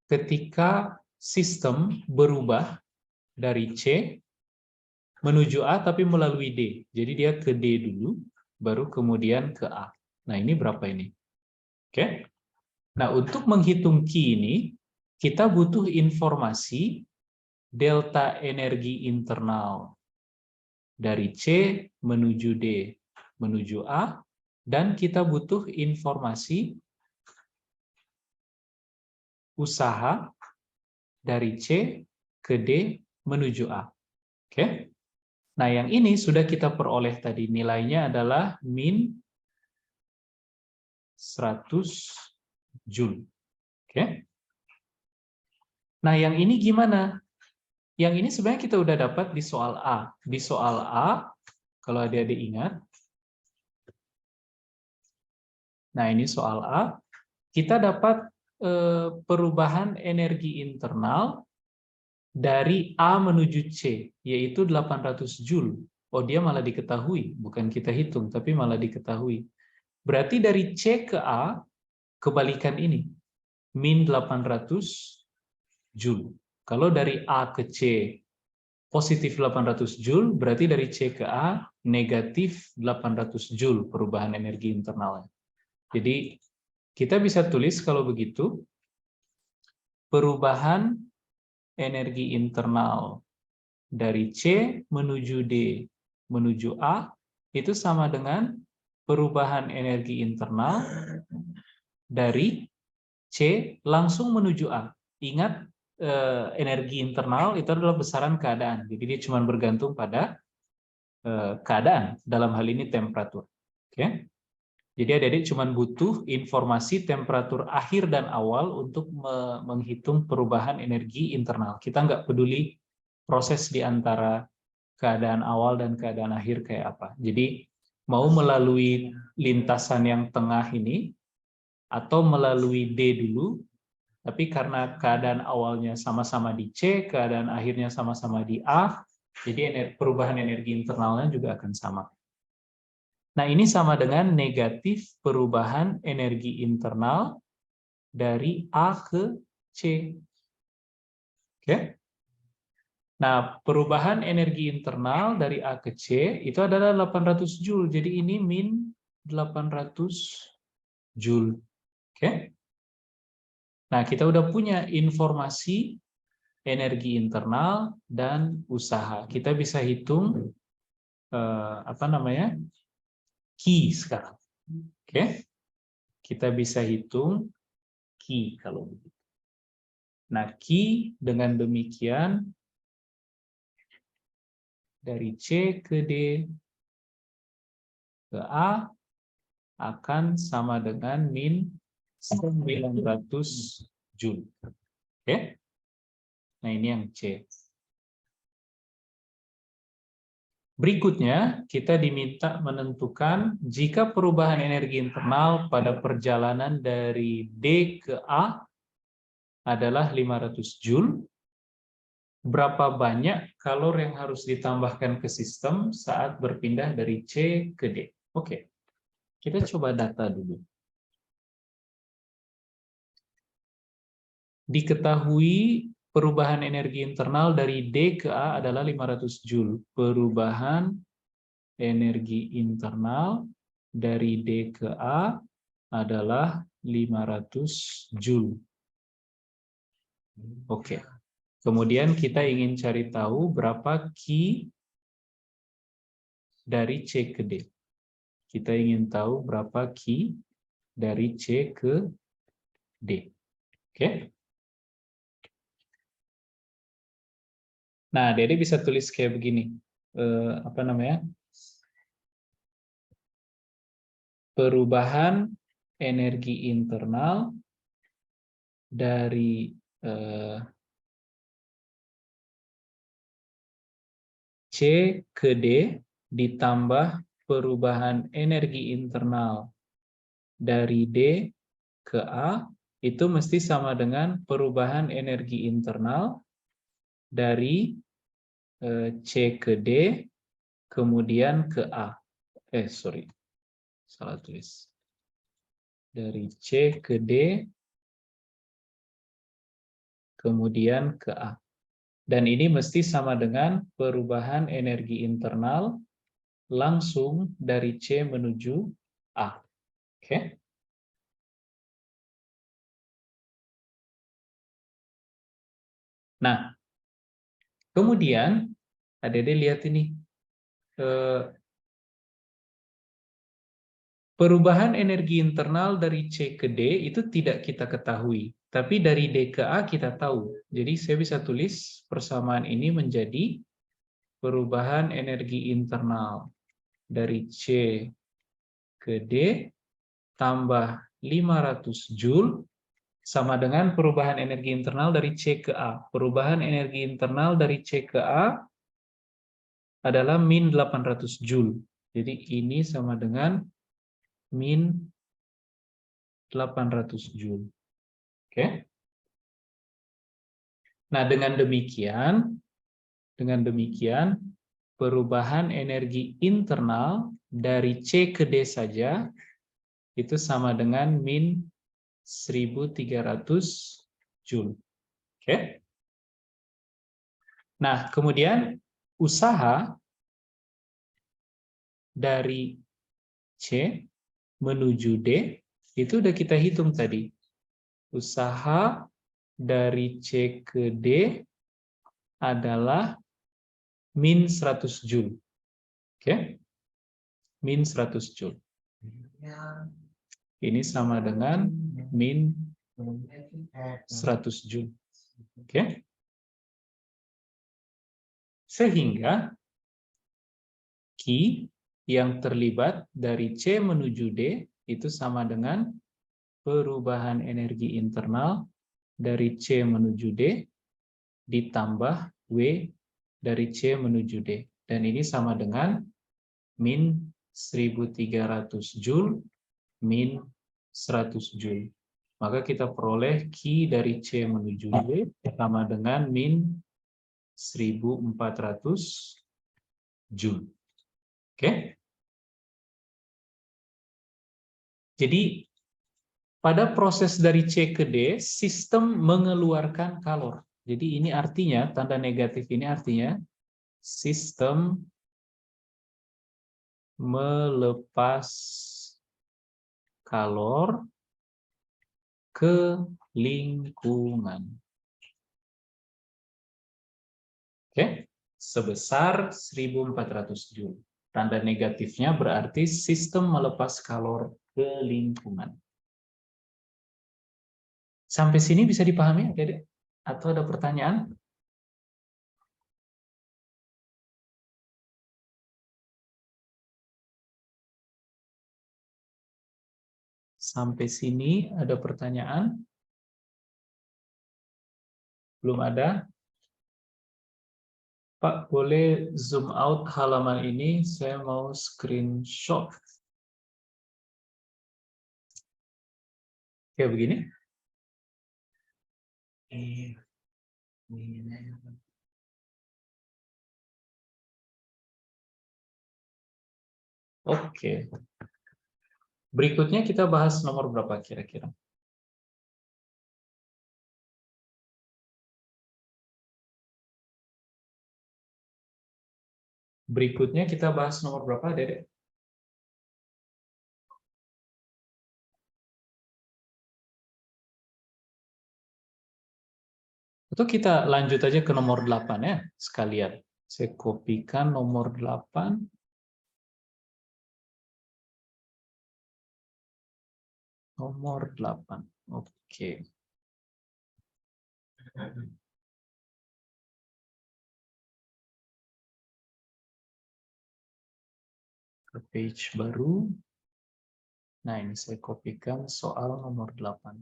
ketika sistem berubah dari C menuju A tapi melalui D. Jadi dia ke D dulu, baru kemudian ke A. Nah, ini berapa ini? Oke. Nah, untuk menghitung Q ini, kita butuh informasi delta energi internal dari C menuju D menuju A, dan kita butuh informasi usaha dari C ke D menuju A. Oke. Nah, yang ini sudah kita peroleh tadi. Nilainya adalah min 100 Joule. Oke. Nah, yang ini gimana? Yang ini sebenarnya kita udah dapat di soal A. Di soal A, kalau adik-adik ingat, nah ini soal A, kita dapat perubahan energi internal dari A menuju C, yaitu 800 Joule. Oh, dia malah diketahui, bukan kita hitung, tapi malah diketahui. Berarti dari C ke A, kebalikan ini, min 800 Joule. Kalau dari A ke C positif 800 Joule, berarti dari C ke A negatif 800 Joule perubahan energi internalnya. Jadi kita bisa tulis kalau begitu, perubahan energi internal dari C menuju D menuju A itu sama dengan perubahan energi internal dari C langsung menuju A. Ingat, energi internal itu adalah besaran keadaan. Jadi dia cuma bergantung pada keadaan, dalam hal ini temperatur. Oke. Jadi adik-adik cuma butuh informasi temperatur akhir dan awal untuk menghitung perubahan energi internal. Kita nggak peduli proses di antara keadaan awal dan keadaan akhir kayak apa. Jadi mau melalui lintasan yang tengah ini, atau melalui D dulu, tapi karena keadaan awalnya sama-sama di C, keadaan akhirnya sama-sama di A, jadi perubahan energi internalnya juga akan sama. Nah, ini sama dengan negatif perubahan energi internal dari A ke C. Oke? Nah, perubahan energi internal dari A ke C itu adalah 800 Joule. Jadi ini min 800 Joule. Oke? Nah, kita udah punya informasi energi internal dan usaha. Kita bisa hitung Q sekarang. Oke? Kita bisa hitung Q kalau begitu. Nah, Q dengan demikian dari C ke D ke A akan sama dengan min 900 Joule. Oke? Nah, ini yang C. Berikutnya, kita diminta menentukan jika perubahan energi internal pada perjalanan dari D ke A adalah 500 Joule, berapa banyak kalor yang harus ditambahkan ke sistem saat berpindah dari C ke D. Oke, kita coba data dulu. Diketahui perubahan energi internal dari D ke A adalah 500 Joule. Perubahan energi internal dari D ke A adalah 500 Joule. Oke. Kemudian kita ingin cari tahu berapa Q dari C ke D. Kita ingin tahu berapa Q dari C ke D. Oke. Nah, Dede bisa tulis kayak begini. Apa namanya? Perubahan energi internal dari C ke D ditambah perubahan energi internal dari D ke A itu mesti sama dengan perubahan energi internal dari C ke D kemudian ke A. Sorry, salah tulis. Dari C ke D kemudian ke A. Dan ini mesti sama dengan perubahan energi internal langsung dari C menuju A. Oke. Nah, kemudian Dede lihat ini. Perubahan energi internal dari C ke D itu tidak kita ketahui. Tapi dari D ke A kita tahu. Jadi saya bisa tulis persamaan ini menjadi perubahan energi internal dari C ke D tambah 500 Joule sama dengan perubahan energi internal dari C ke A. Perubahan energi internal dari C ke A adalah min 800 Joule. Jadi ini sama dengan min 800 Joule. Oke. Nah, dengan demikian perubahan energi internal dari C ke D saja itu sama dengan min 1300 Joule. Oke. Nah, kemudian usaha dari C menuju D itu udah kita hitung tadi. Usaha dari C ke D adalah min 100 Joule. Oke. Min 100 Joule. Ini sama dengan min 100 Joule. Oke. Sehingga Q yang terlibat dari C menuju D itu sama dengan perubahan energi internal dari C menuju D ditambah W dari C menuju D. Dan ini sama dengan min 1300 Joule min 100 Joule. Maka kita peroleh Q dari C menuju D sama dengan min 1400 Joule. Oke. Jadi pada proses dari C ke D, sistem mengeluarkan kalor. Jadi ini artinya, tanda negatif ini artinya sistem melepas kalor ke lingkungan. Oke, sebesar 1400 Joule. Tanda negatifnya berarti sistem melepas kalor ke lingkungan. Sampai sini bisa dipahami, Adik? Atau ada pertanyaan? Sampai sini ada pertanyaan? Belum ada? Pak, boleh zoom out halaman ini, saya mau screenshot. Kayak begini. Oke. Berikutnya kita bahas nomor berapa kira-kira? Berikutnya kita bahas nomor berapa, Dedek? Atau kita lanjut aja ke nomor 8 ya, sekalian. Saya kopikan nomor 8. Nomor 8. Oke. Ke page baru. Nah, ini saya kopikan soal nomor 8.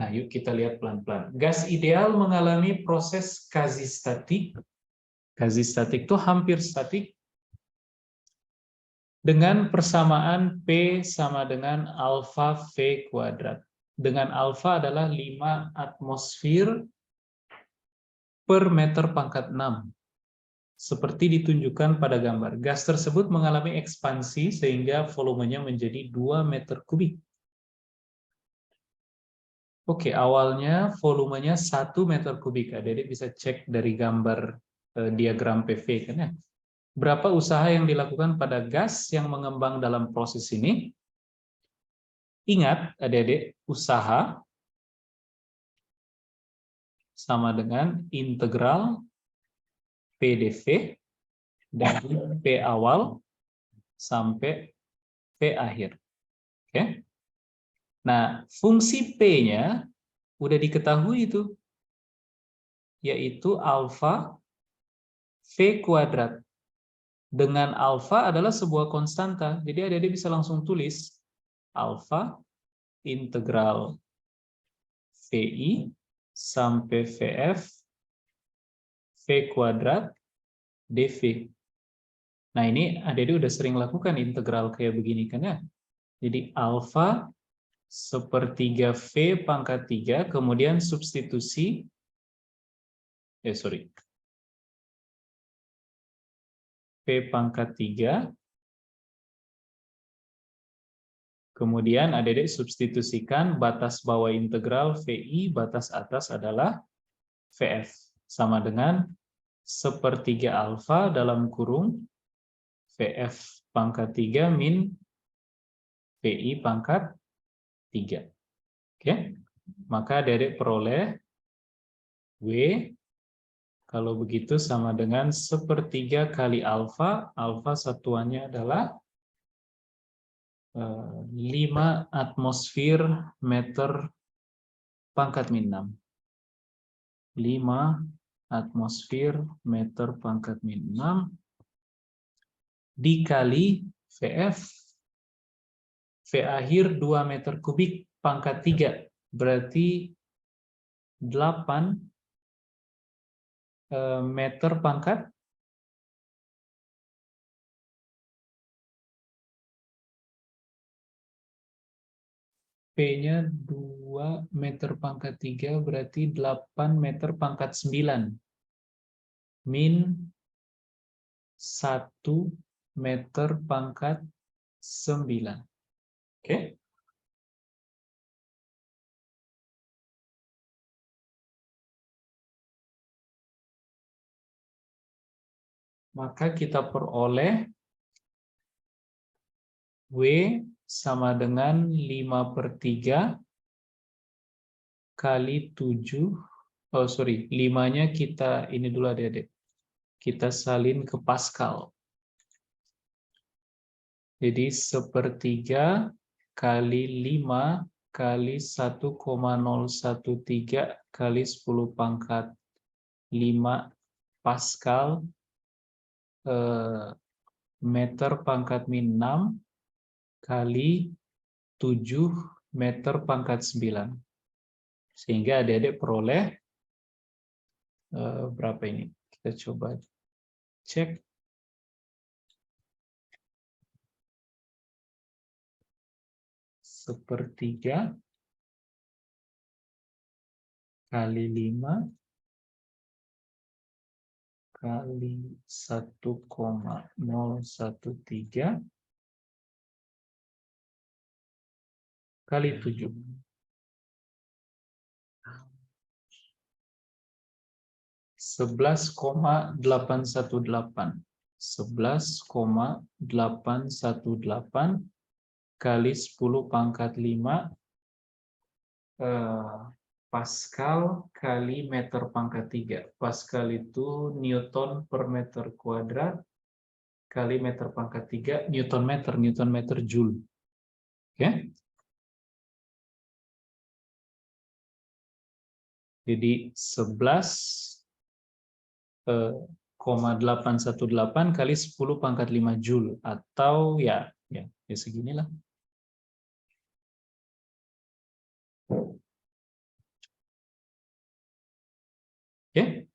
Nah, yuk kita lihat pelan-pelan. Gas ideal mengalami proses quasi-statik. Quasi-statik itu hampir statik. Dengan persamaan P sama dengan alfa V kuadrat. Dengan alfa adalah 5 atmosfer per meter pangkat 6. Seperti ditunjukkan pada gambar. Gas tersebut mengalami ekspansi sehingga volumenya menjadi 2 meter kubik. Oke, awalnya volumenya 1 meter kubik. Adik-adik bisa cek dari gambar diagram PV kan ya. Berapa usaha yang dilakukan pada gas yang mengembang dalam proses ini? Ingat, adik-adik, usaha sama dengan integral PdV dari P awal sampai P akhir. Oke. Nah, fungsi P-nya udah diketahui itu, yaitu alfa V kuadrat. Dengan alfa adalah sebuah konstanta, jadi adik-adik bisa langsung tulis alfa integral VI sampai VF V kuadrat dV. Nah, ini adik-adik udah sering lakukan integral kayak begini kan ya. Jadi alfa sepertiga V pangkat 3, kemudian substitusi, V pangkat 3, kemudian adik-adik substitusikan batas bawah integral VI, batas atas adalah VF. Sama dengan sepertiga alfa dalam kurung VF pangkat 3 min VI pangkat 3. Oke, maka adik-adik peroleh W kalau begitu sama dengan sepertiga kali alfa. Alfa satuannya adalah 5 atmosfer meter pangkat min 6. 5 atmosfer meter pangkat min 6 dikali VF. V akhir 2 meter kubik pangkat 3. Berarti 8 meter pangkat P-nya 2 meter pangkat 3 berarti 8 meter pangkat 9 min 1 meter pangkat 9. Oke. Maka kita peroleh W sama dengan 5/3 kali 7. Oh, sorry. 5-nya kita ini dulu adik-adik. Kita salin ke Pascal. Jadi 1/3 kali 5 kali 1,013 kali 10 pangkat 5 Pascal meter pangkat min 6 kali 7 meter pangkat 9. Sehingga adik-adik peroleh berapa ini? Kita coba cek. Sepertiga kali 5 kali 1,013 kali 7. 11,818. 11,818 kali 10 pangkat 5 Pascal kali meter pangkat 3. Pascal itu Newton per meter kuadrat kali meter pangkat 3 Newton meter Joule. Oke. Jadi 11,818 kali 10 pangkat 5 Joule atau ya seginilah. Oke.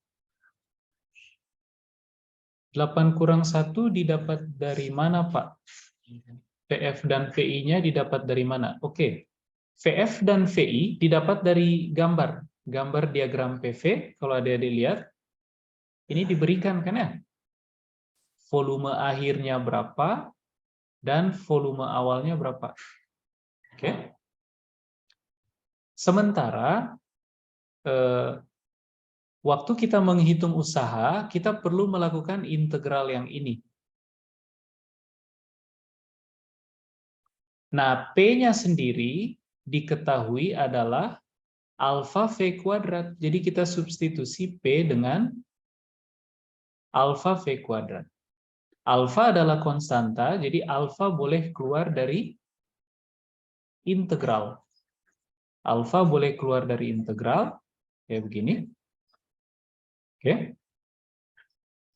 8 kurang 1 didapat dari mana, Pak? VF dan VI-nya didapat dari mana? Oke. VF dan VI didapat dari gambar diagram PV. Kalau adik-adik lihat, ini diberikan kan ya? Volume akhirnya berapa dan volume awalnya berapa? Oke. Sementara waktu kita menghitung usaha, kita perlu melakukan integral yang ini. Nah, P-nya sendiri diketahui adalah alfa V kuadrat. Jadi kita substitusi P dengan alfa V kuadrat. Alfa adalah konstanta, jadi alfa boleh keluar dari integral. Alfa boleh keluar dari integral, kayak begini. Oke.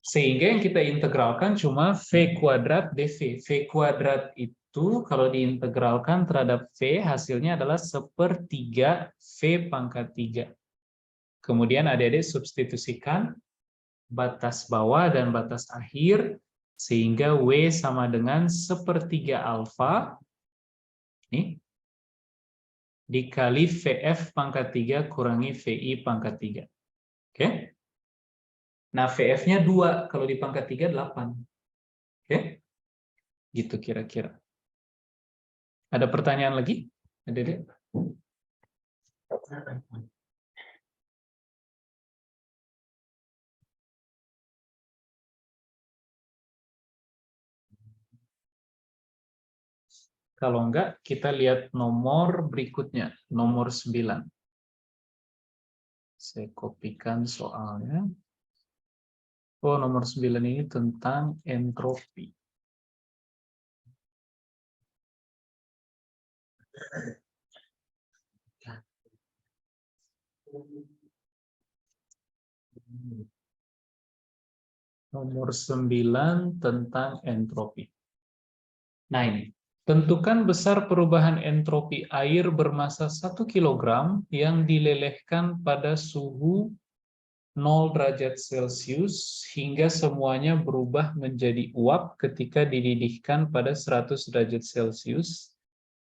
Sehingga yang kita integralkan cuma V kuadrat dV. V kuadrat itu kalau diintegralkan terhadap V, hasilnya adalah 1/3 V pangkat 3. Kemudian adik-adik substitusikan batas bawah dan batas akhir, sehingga W sama dengan 1/3 alfa ini, dikali VF pangkat 3 kurangi VI pangkat 3. Oke? Nah, VF-nya 2, kalau di pangkat 3, 8. Oke? Gitu kira-kira. Ada pertanyaan lagi? Adik-adik? Kalau enggak, kita lihat nomor berikutnya, nomor 9. Saya kopikan soalnya. Oh, nomor 9 ini tentang entropi. Nomor 9 tentang entropi. Nah ini, tentukan besar perubahan entropi air bermassa 1 kg yang dilelehkan pada suhu 0 derajat Celcius hingga semuanya berubah menjadi uap ketika dididihkan pada 100 derajat Celcius.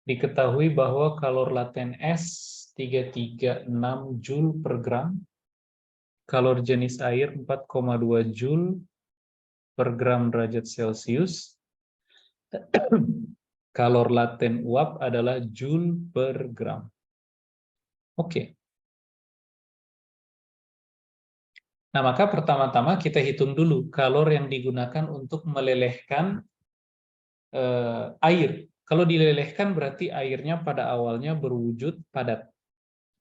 Diketahui bahwa kalor laten S 336 Joule per gram, kalor jenis air 4,2 Joule per gram derajat Celcius, kalor laten uap adalah Joule per gram. Oke. Nah, maka pertama-tama kita hitung dulu kalor yang digunakan untuk melelehkan air. Kalau dilelehkan berarti airnya pada awalnya berwujud padat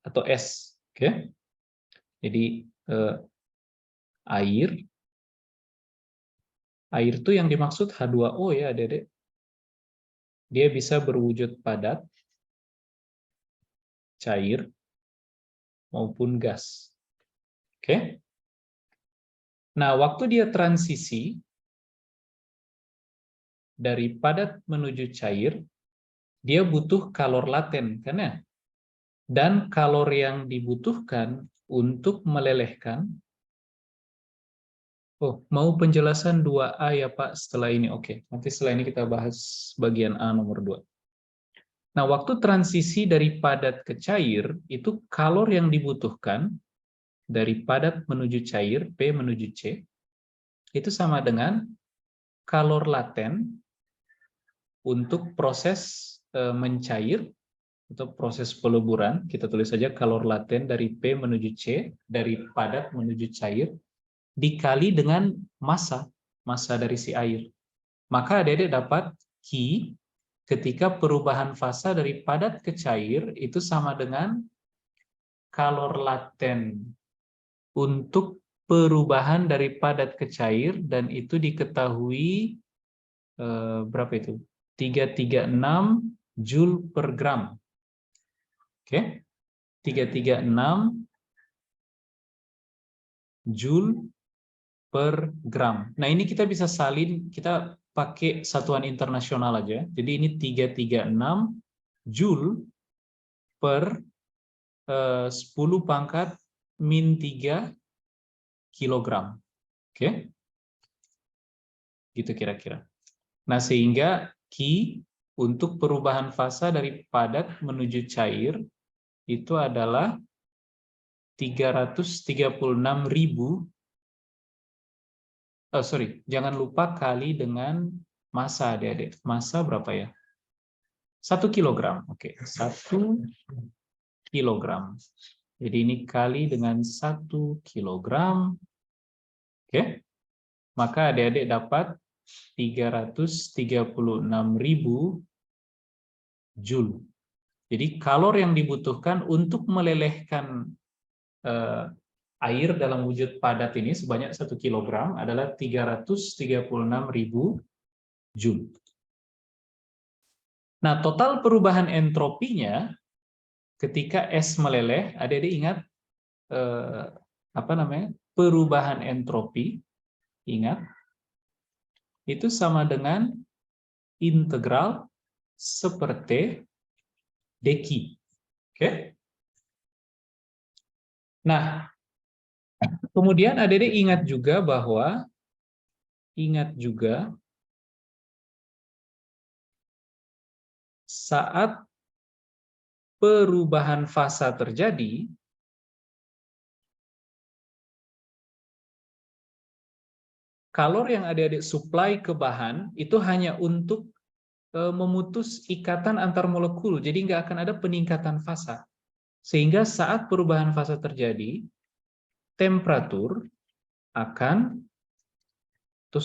atau es. Oke. Jadi air itu yang dimaksud H2O ya, Dedek. Dia bisa berwujud padat, cair, maupun gas. Oke. Nah, waktu dia transisi dari padat menuju cair, dia butuh kalor laten, kan ya? Dan kalor yang dibutuhkan untuk melelehkan Oh, mau penjelasan 2A ya Pak setelah ini. Oke, nanti setelah ini kita bahas bagian A nomor 2. Nah, waktu transisi dari padat ke cair, itu kalor yang dibutuhkan dari padat menuju cair, P menuju C, itu sama dengan kalor laten untuk proses mencair atau proses peleburan. Kita tulis saja kalor laten dari P menuju C, dari padat menuju cair, dikali dengan massa dari si air. Maka adik-adik dapat Q ketika perubahan fasa dari padat ke cair itu sama dengan kalor laten untuk perubahan dari padat ke cair, dan itu diketahui berapa itu? 336 Joule per gram. Oke. 336 Joule per gram. Nah, ini kita bisa salin, kita pakai satuan internasional aja. Jadi ini 336 Joule per 10 pangkat min 3 kilogram. Oke. Gitu kira-kira. Nah, sehingga Q untuk perubahan fasa dari padat menuju cair itu adalah 336.000. Oh, sorry, jangan lupa kali dengan massa, adik-adik. Massa berapa ya? 1 kilogram. Oke, 1 kilogram. Jadi ini kali dengan 1 kilogram. Oke. Maka adik-adik dapat 336.000 Joule. Jadi kalor yang dibutuhkan untuk melelehkan air dalam wujud padat ini sebanyak 1 kilogram adalah 336.000 Joule. Nah, total perubahan entropinya ketika es meleleh, adik-adik ingat apa namanya? Perubahan entropi, ingat, itu sama dengan integral seperti dq. Oke? Nah, kemudian adik-adik ingat juga bahwa saat perubahan fasa terjadi, kalor yang adik-adik supply ke bahan itu hanya untuk memutus ikatan antar molekul, jadi nggak akan ada peningkatan fasa. Sehingga saat perubahan fasa terjadi, temperatur akan, atau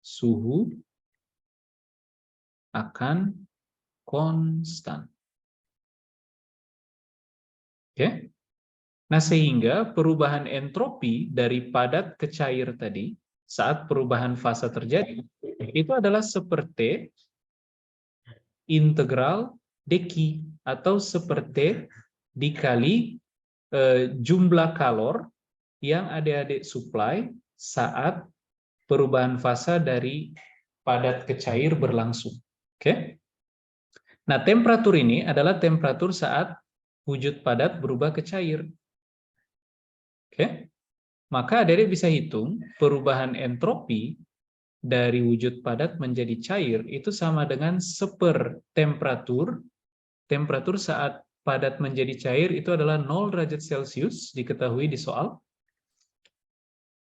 suhu akan konstan. Oke? Nah, sehingga perubahan entropi dari padat ke cair tadi, saat perubahan fasa terjadi, itu adalah seperti integral dq, atau seperti dikali jumlah kalor yang adik-adik supply saat perubahan fasa dari padat ke cair berlangsung. Oke? Nah, temperatur ini adalah temperatur saat wujud padat berubah ke cair. Oke? Maka adik-adik bisa hitung perubahan entropi dari wujud padat menjadi cair itu sama dengan temperatur saat padat menjadi cair itu adalah 0 derajat Celcius, diketahui di soal.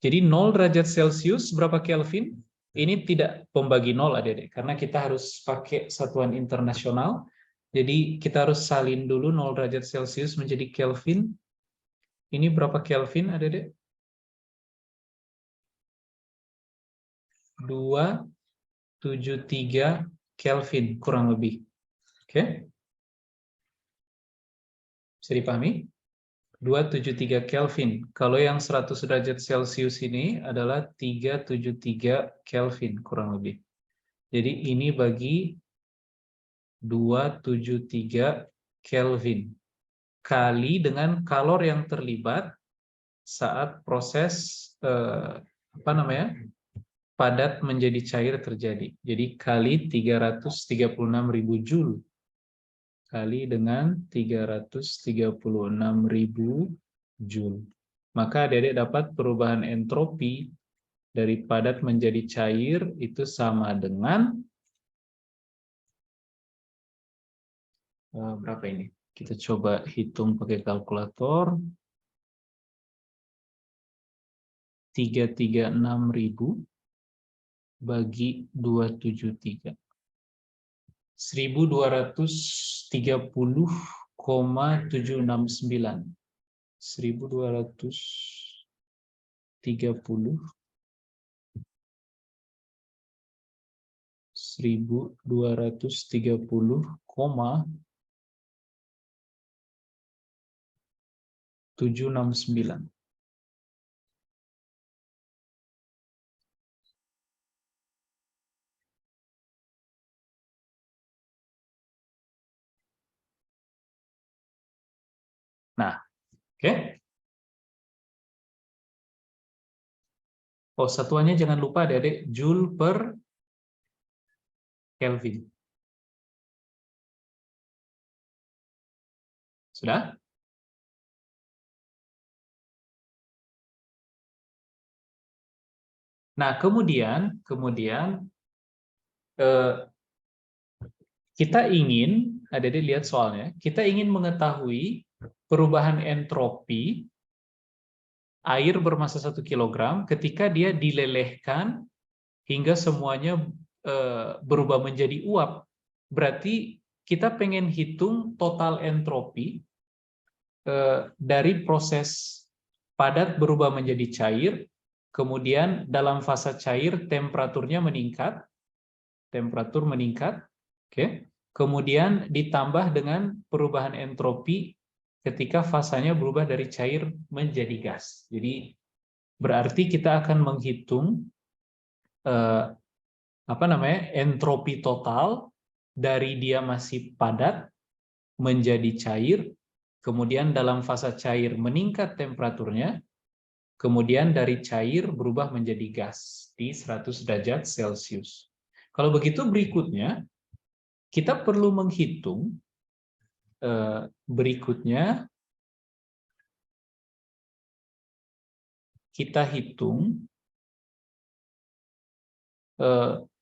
Jadi 0 derajat Celcius berapa Kelvin? Ini tidak pembagi 0 adik-adik, karena kita harus pakai satuan internasional. Jadi kita harus salin dulu 0 derajat Celcius menjadi Kelvin. Ini berapa Kelvin adik-adik? 273 Kelvin kurang lebih. Oke? Bisa dipahami? 273 Kelvin. Kalau yang 100 derajat Celcius ini adalah 373 Kelvin kurang lebih. Jadi ini bagi 273 Kelvin kali dengan kalor yang terlibat saat proses padat menjadi cair terjadi. Jadi kali 336.000 Joule kali dengan 336.000 Joule. maka adik-adik dapat perubahan entropi dari padat menjadi cair itu sama dengan berapa ini? Kita coba hitung pakai kalkulator. 336.000 bagi 273. 1230,769. 1230,769. Nah, oke. Oh, satuannya jangan lupa adik-adik, Joule per Kelvin. Sudah? Nah, kemudian kita ingin, adik-adik lihat soalnya, kita ingin mengetahui perubahan entropi air bermassa 1 kg ketika dia dilelehkan hingga semuanya berubah menjadi uap. Berarti kita pengen hitung total entropi dari proses padat berubah menjadi cair, kemudian dalam fase cair temperaturnya meningkat, oke. Kemudian ditambah dengan perubahan entropi ketika fasanya berubah dari cair menjadi gas. Jadi berarti kita akan menghitung entropi total dari dia masih padat menjadi cair, kemudian dalam fase cair meningkat temperaturnya, kemudian dari cair berubah menjadi gas di 100 derajat Celcius. Kalau begitu berikutnya kita perlu menghitung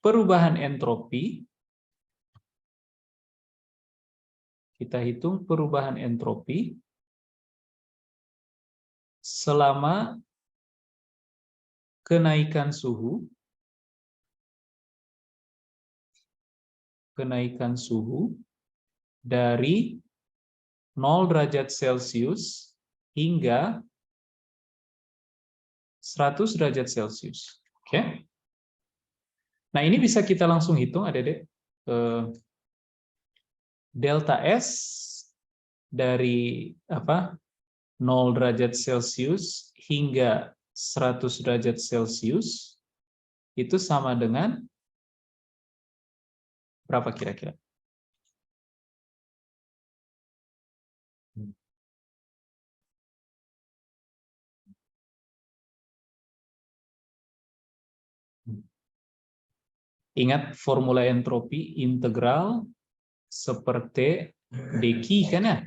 perubahan entropi. Kita hitung perubahan entropi selama kenaikan suhu dari 0 derajat Celcius hingga 100 derajat Celcius. Oke. Nah, ini bisa kita langsung hitung, adik-adik. Delta S dari 0 derajat Celcius hingga 100 derajat Celcius itu sama dengan berapa kira-kira? Ingat formula entropi integral seperti dq kan ya?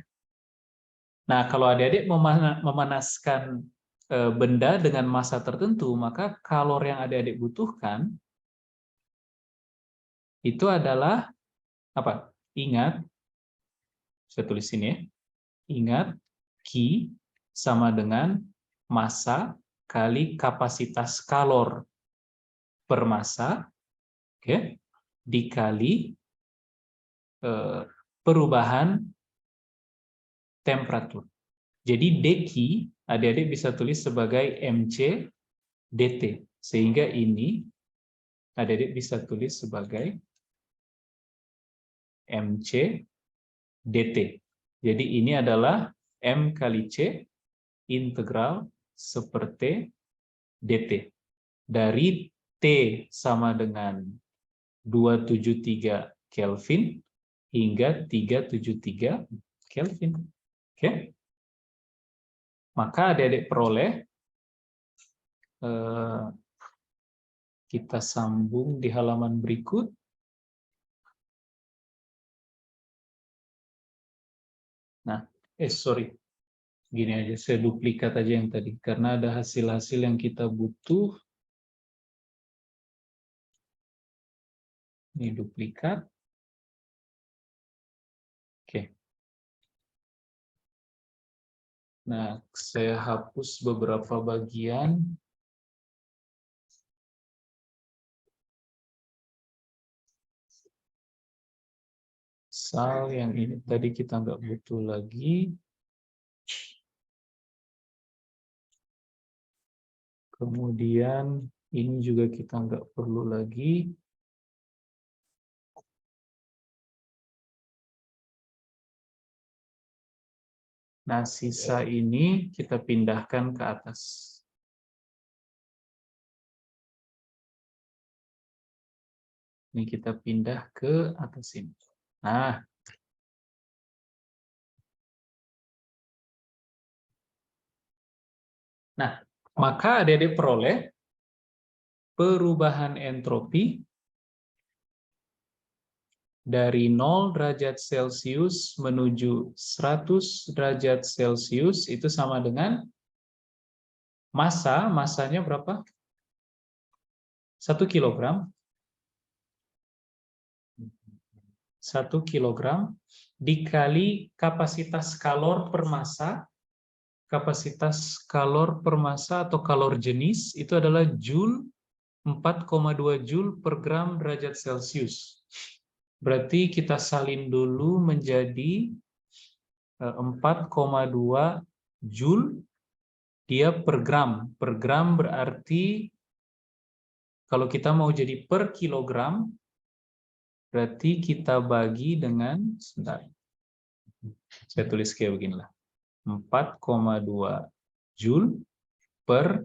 Nah, kalau adik-adik memanaskan benda dengan massa tertentu, maka kalor yang adik-adik butuhkan itu adalah apa? Ingat, saya tulis sini ya. Ingat, Q sama dengan massa kali kapasitas kalor per massa, oke, dikali perubahan temperatur. Jadi dq adik-adik bisa tulis sebagai mc dt, sehingga ini adik-adik bisa tulis sebagai mc dt. Jadi ini adalah m kali c integral seperti dt. Dari T sama dengan 273 Kelvin hingga 373 Kelvin. Oke. Maka adik-adik peroleh, kita sambung di halaman berikut. Nah, sorry. Gini aja, saya duplikat aja yang tadi. Karena ada hasil-hasil yang kita butuh. Ini duplikat. Oke. Nah, saya hapus beberapa bagian. Sal yang ini tadi kita nggak butuh lagi. Kemudian ini juga kita nggak perlu lagi. Nah, sisa ini kita pindahkan ke atas. Ini kita pindah ke atas ini. Nah, maka adik-adik peroleh perubahan entropi dari 0 derajat Celcius menuju 100 derajat Celcius itu sama dengan masanya berapa? 1 kilogram. 1 kilogram dikali kapasitas kalor per massa. Kapasitas kalor per massa atau kalor jenis itu adalah joule, 4,2 joule per gram derajat Celcius. Berarti kita salin dulu menjadi 4,2 joule dia per gram. Per gram berarti kalau kita mau jadi per kilogram, berarti kita bagi dengan, sebentar, saya tulis kayak beginilah, 4,2 joule per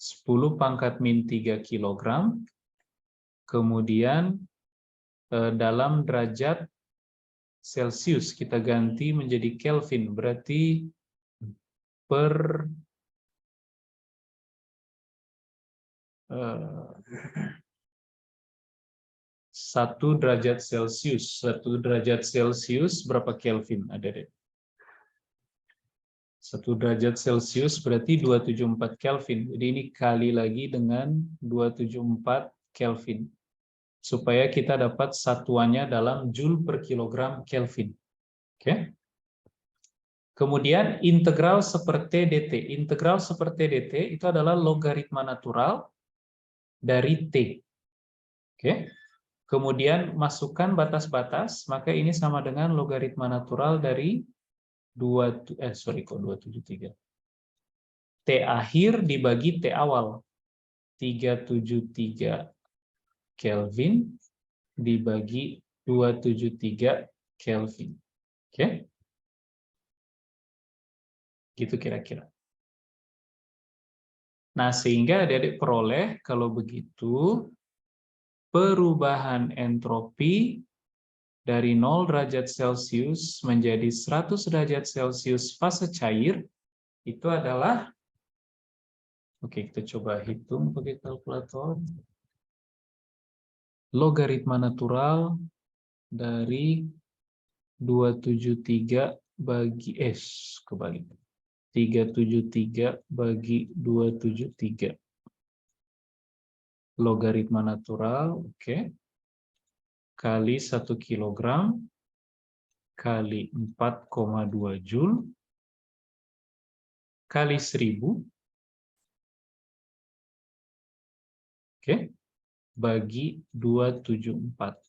10 pangkat min 3 kilogram, kemudian dalam derajat Celcius kita ganti menjadi Kelvin, berarti per 1 derajat Celcius. 1 derajat Celcius berapa Kelvin? Ada deh. 1 derajat Celcius berarti 274 Kelvin. Jadi ini kali lagi dengan 274 Kelvin. Supaya kita dapat satuannya dalam joule per kilogram Kelvin. Oke. Kemudian integral seperti dt. Integral seperti dt itu adalah logaritma natural dari T. Oke. Kemudian masukkan batas-batas, maka ini sama dengan logaritma natural dari 273. T akhir dibagi T awal. 373 Kelvin dibagi 273 Kelvin. Oke? Gitu kira-kira. Nah, sehingga adik-adik peroleh kalau begitu perubahan entropi dari 0 derajat Celcius menjadi 100 derajat Celcius fase cair itu adalah, oke, kita coba hitung pakai kalkulator. Logaritma natural dari 273 bagi kebalik. 373 bagi 273. Logaritma natural, oke. Kali 1 kilogram kali 4,2 joule kali 1000. Oke. Bagi 274.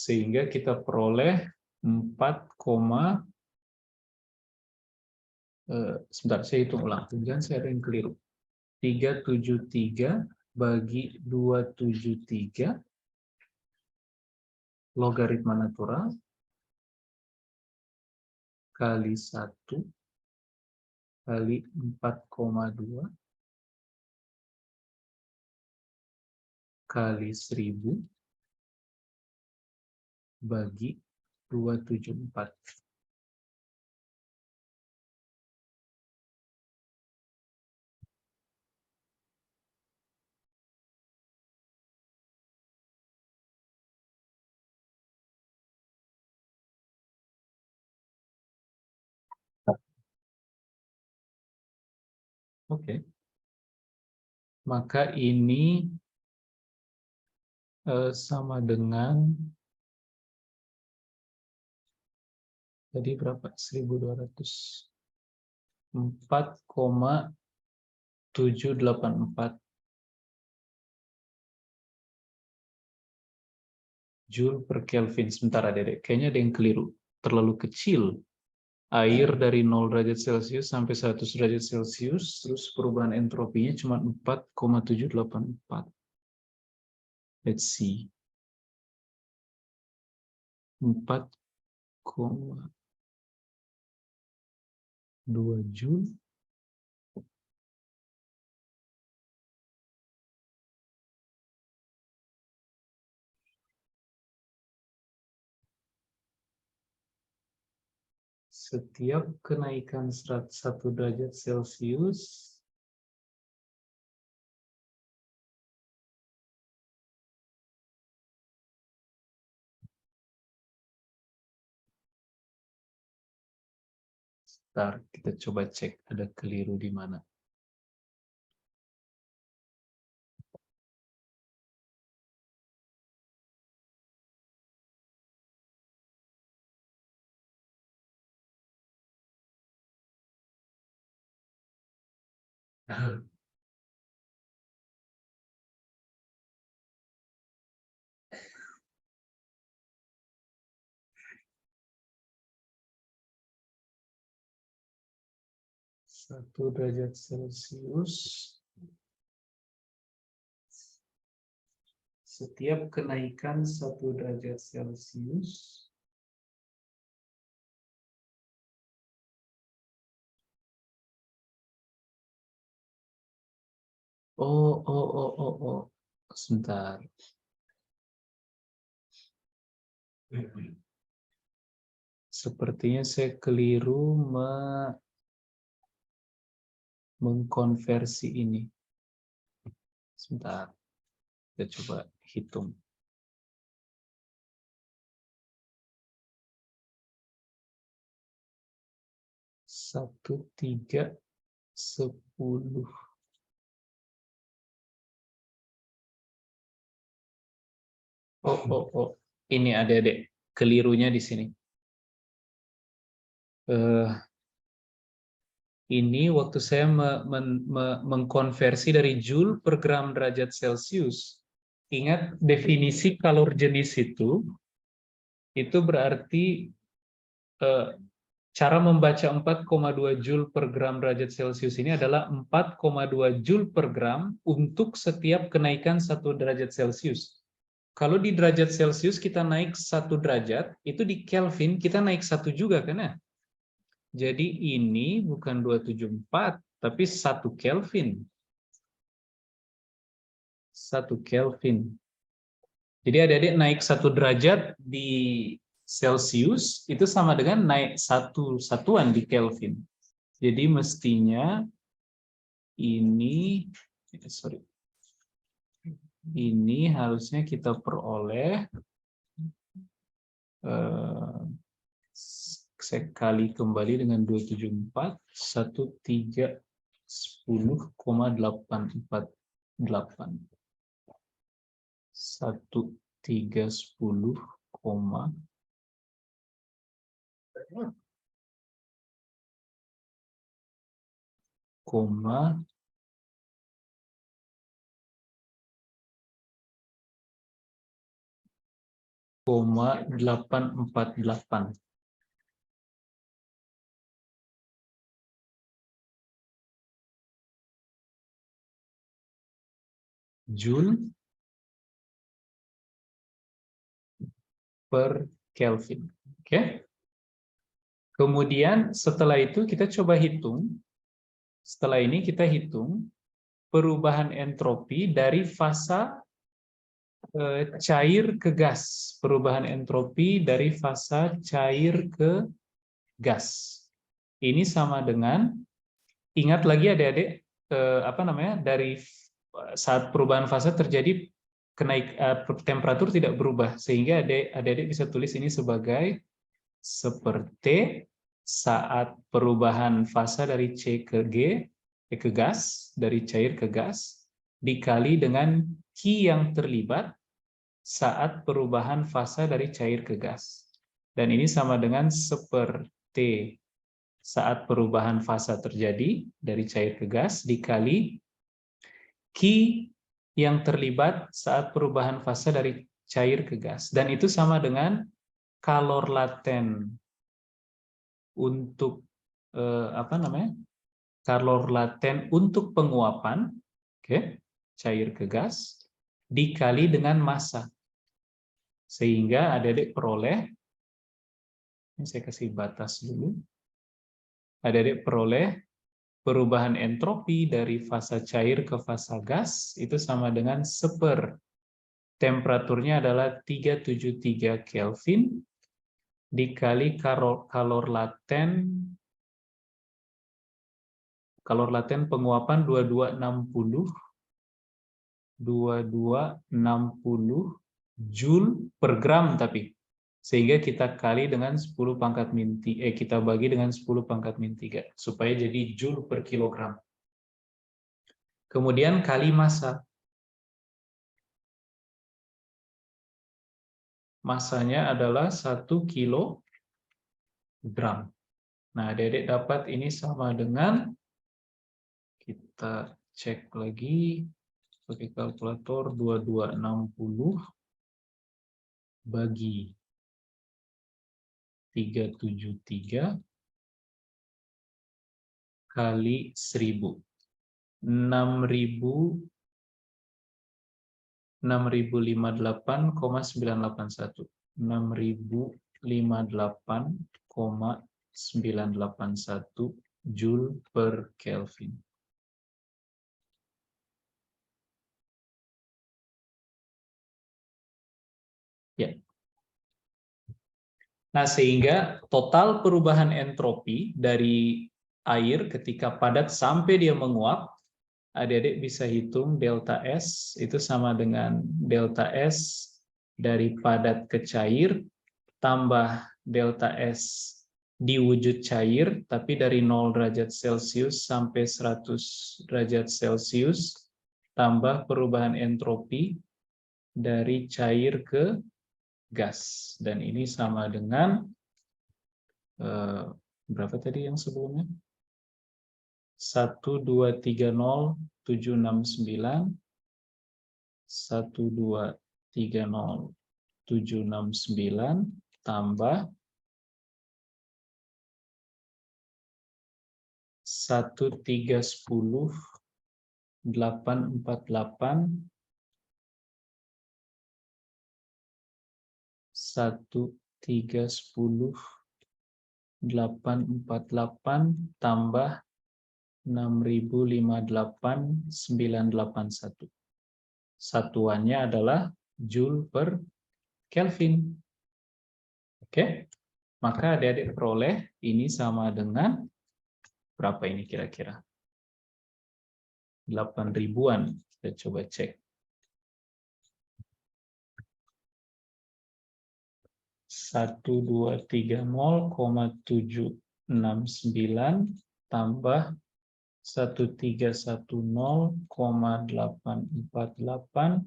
Sehingga kita peroleh 4, sebentar saya hitung ulang. Jangan saya ada yang keliru. 373 bagi 273 logaritma natural kali 1 kali 4,2 kali 1000 bagi 274. Oke. Maka ini sama dengan tadi berapa? 1200. 4,784 Joule per Kelvin. Sebentar, Adek. Kayaknya ada yang keliru. Terlalu kecil. Air dari 0 derajat Celcius sampai 100 derajat Celcius, terus perubahan entropinya cuma 4,784. Let's see. 4,2 Joule. Setiap kenaikan 1 derajat Celcius, ntar kita coba cek ada keliru di mana. Satu derajat Celcius, setiap kenaikan 1 derajat Celcius, sebentar. Sepertinya saya keliru mengkonversi ini. Sebentar, kita coba hitung. Satu, 3, 10. Ini Adik-adik, kelirunya di sini. Ini waktu saya mengkonversi dari Joule per gram derajat Celcius. Ingat definisi kalor jenis itu berarti cara membaca 4,2 Joule per gram derajat Celcius ini adalah 4,2 Joule per gram untuk setiap kenaikan 1 derajat Celcius. Kalau di derajat Celcius kita naik 1 derajat, itu di Kelvin kita naik 1 juga kan ya? Jadi ini bukan 274, tapi 1 Kelvin. 1 Kelvin. Jadi adik-adik naik 1 derajat di Celcius, itu sama dengan naik 1 satuan di Kelvin. Jadi mestinya ini, ini harusnya kita peroleh saya kali kembali dengan 274, 1310,848. 1310, 848 Joule per Kelvin. Oke. Kemudian setelah itu kita coba hitung. Setelah ini kita hitung perubahan entropi dari fasa cair ke gas, perubahan entropi dari fasa cair ke gas. Ini sama dengan, ingat lagi adik-adik, dari saat perubahan fasa terjadi temperatur tidak berubah, sehingga adik-adik bisa tulis ini sebagai seperti saat perubahan fasa dari C ke G, ke gas, dari cair ke gas, dikali dengan Q yang terlibat saat perubahan fasa dari cair ke gas. Dan ini sama dengan seperti saat perubahan fasa terjadi dari cair ke gas dikali Q yang terlibat saat perubahan fasa dari cair ke gas. Dan itu sama dengan kalor laten untuk kalor laten untuk penguapan, cair ke gas, dikali dengan massa. Sehingga adik-adik peroleh, ini saya kasih batas dulu, adik-adik peroleh perubahan entropi dari fasa cair ke fasa gas itu sama dengan temperaturnya adalah 373 Kelvin dikali kalor laten penguapan 2260 Joule per gram, tapi sehingga kita kali dengan 10 pangkat min 3, kita bagi dengan 10 pangkat min 3 supaya jadi Joule per kilogram. Kemudian kali massa. Massanya adalah 1 kilogram. Nah, adik-adik dapat ini sama dengan, kita cek lagi pakai kalkulator, 2260 bagi 373 kali 1000. 6058,981. 6058,981 Joule per Kelvin. Ya. Nah, sehingga total perubahan entropi dari air ketika padat sampai dia menguap, adik-adik bisa hitung delta S itu sama dengan delta S dari padat ke cair tambah delta S di wujud cair, tapi dari 0 derajat Celcius sampai 100 derajat Celcius, tambah perubahan entropi dari cair ke gas. Dan ini sama dengan, berapa tadi yang sebelumnya? 1230769 1230769 tambah 1310848 1310848 tambah 6058,981. Satuannya adalah Joule per Kelvin. Oke, maka adik-adik peroleh ini sama dengan berapa ini kira-kira? 8.000-an. Kita coba cek. 1230769 tambah 1310,848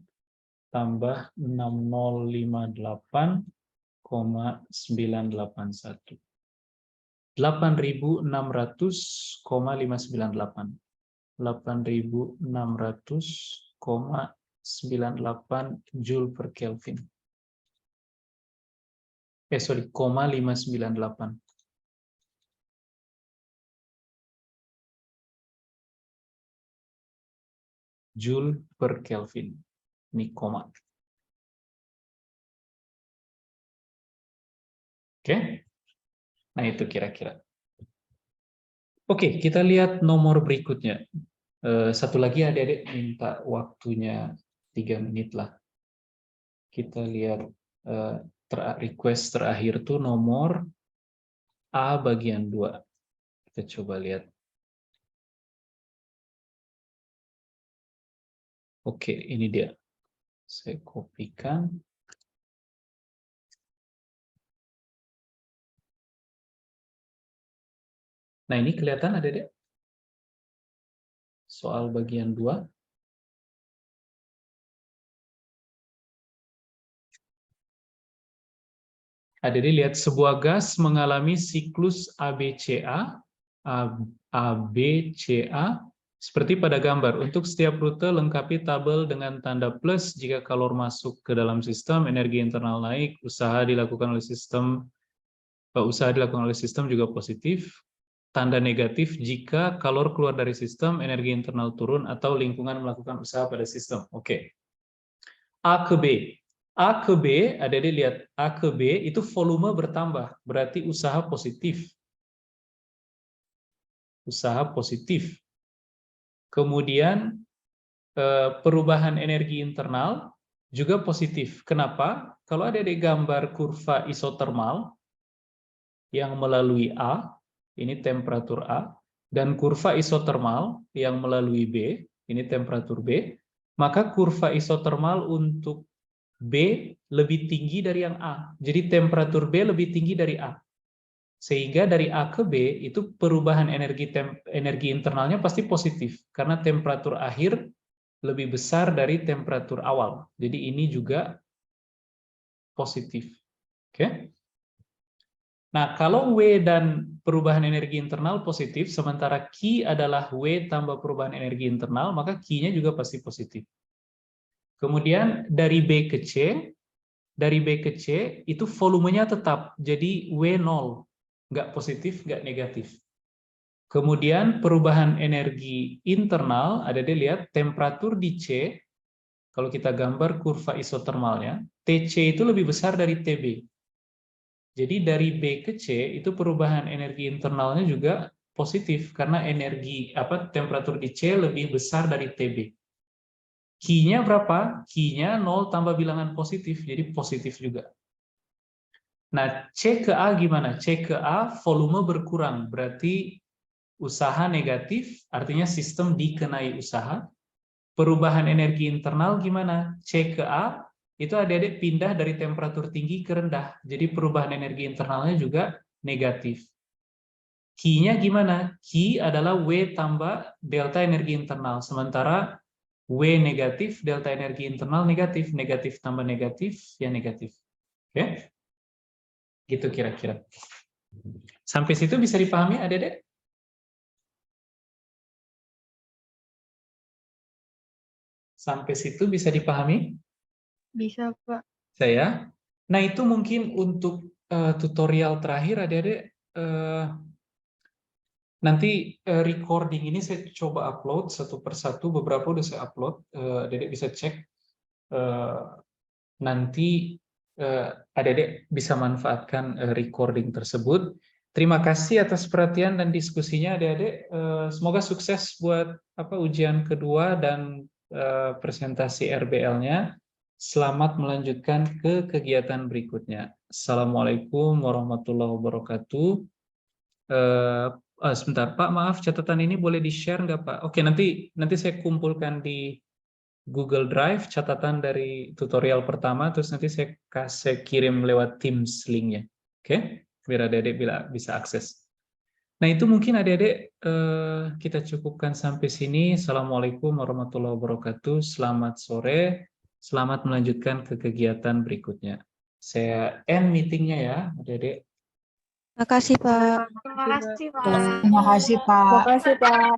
tambah 6058,981. 8.600,598. 8.600,98 Joule per Kelvin. 598. Joule per Kelvin. Ini koma. Oke. Nah, itu kira-kira. Oke, kita lihat nomor berikutnya. Satu lagi adik-adik minta waktunya 3 menit lah. Kita lihat request terakhir tuh nomor A bagian 2. Kita coba lihat. Oke, ini dia. Saya kopikan. Nah, ini kelihatan ada deh. Soal bagian 2. Ada dilihat sebuah gas mengalami siklus ABCA, ABCA seperti pada gambar. Untuk setiap rute lengkapi tabel dengan tanda plus jika kalor masuk ke dalam sistem, energi internal naik, usaha dilakukan oleh sistem juga positif. Tanda negatif jika kalor keluar dari sistem, energi internal turun atau lingkungan melakukan usaha pada sistem. Oke. A ke B. A ke B, ada dilihat A ke B itu volume bertambah, berarti usaha positif. Usaha positif. Kemudian perubahan energi internal juga positif. Kenapa? Kalau ada di gambar kurva isotermal yang melalui A, ini temperatur A, dan kurva isotermal yang melalui B, ini temperatur B, maka kurva isotermal untuk B lebih tinggi dari yang A. Jadi temperatur B lebih tinggi dari A. Sehingga dari A ke B itu perubahan energi internalnya pasti positif. Karena temperatur akhir lebih besar dari temperatur awal. Jadi ini juga positif. Oke. Nah, kalau W dan perubahan energi internal positif, sementara Q adalah W tambah perubahan energi internal, maka Q-nya juga pasti positif. Kemudian dari B ke C, itu volumenya tetap, jadi W0, nggak positif, nggak negatif. Kemudian perubahan energi internal, ada dilihat temperatur di C, kalau kita gambar kurva isotermalnya, TC itu lebih besar dari TB. Jadi dari B ke C, itu perubahan energi internalnya juga positif, karena temperatur di C lebih besar dari TB. Q-nya berapa? Q-nya 0 tambah bilangan positif, jadi positif juga. Nah, C ke A gimana? C ke A volume berkurang, berarti usaha negatif, artinya sistem dikenai usaha. Perubahan energi internal gimana? C ke A, itu adik-adik pindah dari temperatur tinggi ke rendah, jadi perubahan energi internalnya juga negatif. Q-nya gimana? Q adalah W tambah delta energi internal, sementara W negatif, delta energi internal negatif, negatif tambah negatif, ya negatif. Oke? Gitu kira-kira. Sampai situ bisa dipahami, adik-adik? Sampai situ bisa dipahami? Bisa, Pak. Saya. Nah, itu mungkin untuk tutorial terakhir, adik-adik. Nanti recording ini saya coba upload satu persatu, beberapa udah saya upload. Adik-adik bisa cek. Nanti adik-adik bisa manfaatkan recording tersebut. Terima kasih atas perhatian dan diskusinya, adik-adik. Semoga sukses buat ujian kedua dan presentasi RBL-nya. Selamat melanjutkan ke kegiatan berikutnya. Assalamualaikum warahmatullahi wabarakatuh. Sebentar, Pak, maaf, catatan ini boleh di-share nggak, Pak? Oke, nanti saya kumpulkan di Google Drive catatan dari tutorial pertama, terus nanti saya kirim lewat Teams linknya. Oke, biar adik-adik bisa akses. Nah, itu mungkin adik-adik kita cukupkan sampai sini. Assalamualaikum warahmatullahi wabarakatuh. Selamat sore. Selamat melanjutkan ke kegiatan berikutnya. Saya end meetingnya ya, adik-adik. Terima kasih, Pak. Terima kasih, Pak. Terima kasih, Pak. Terima kasih, Pak.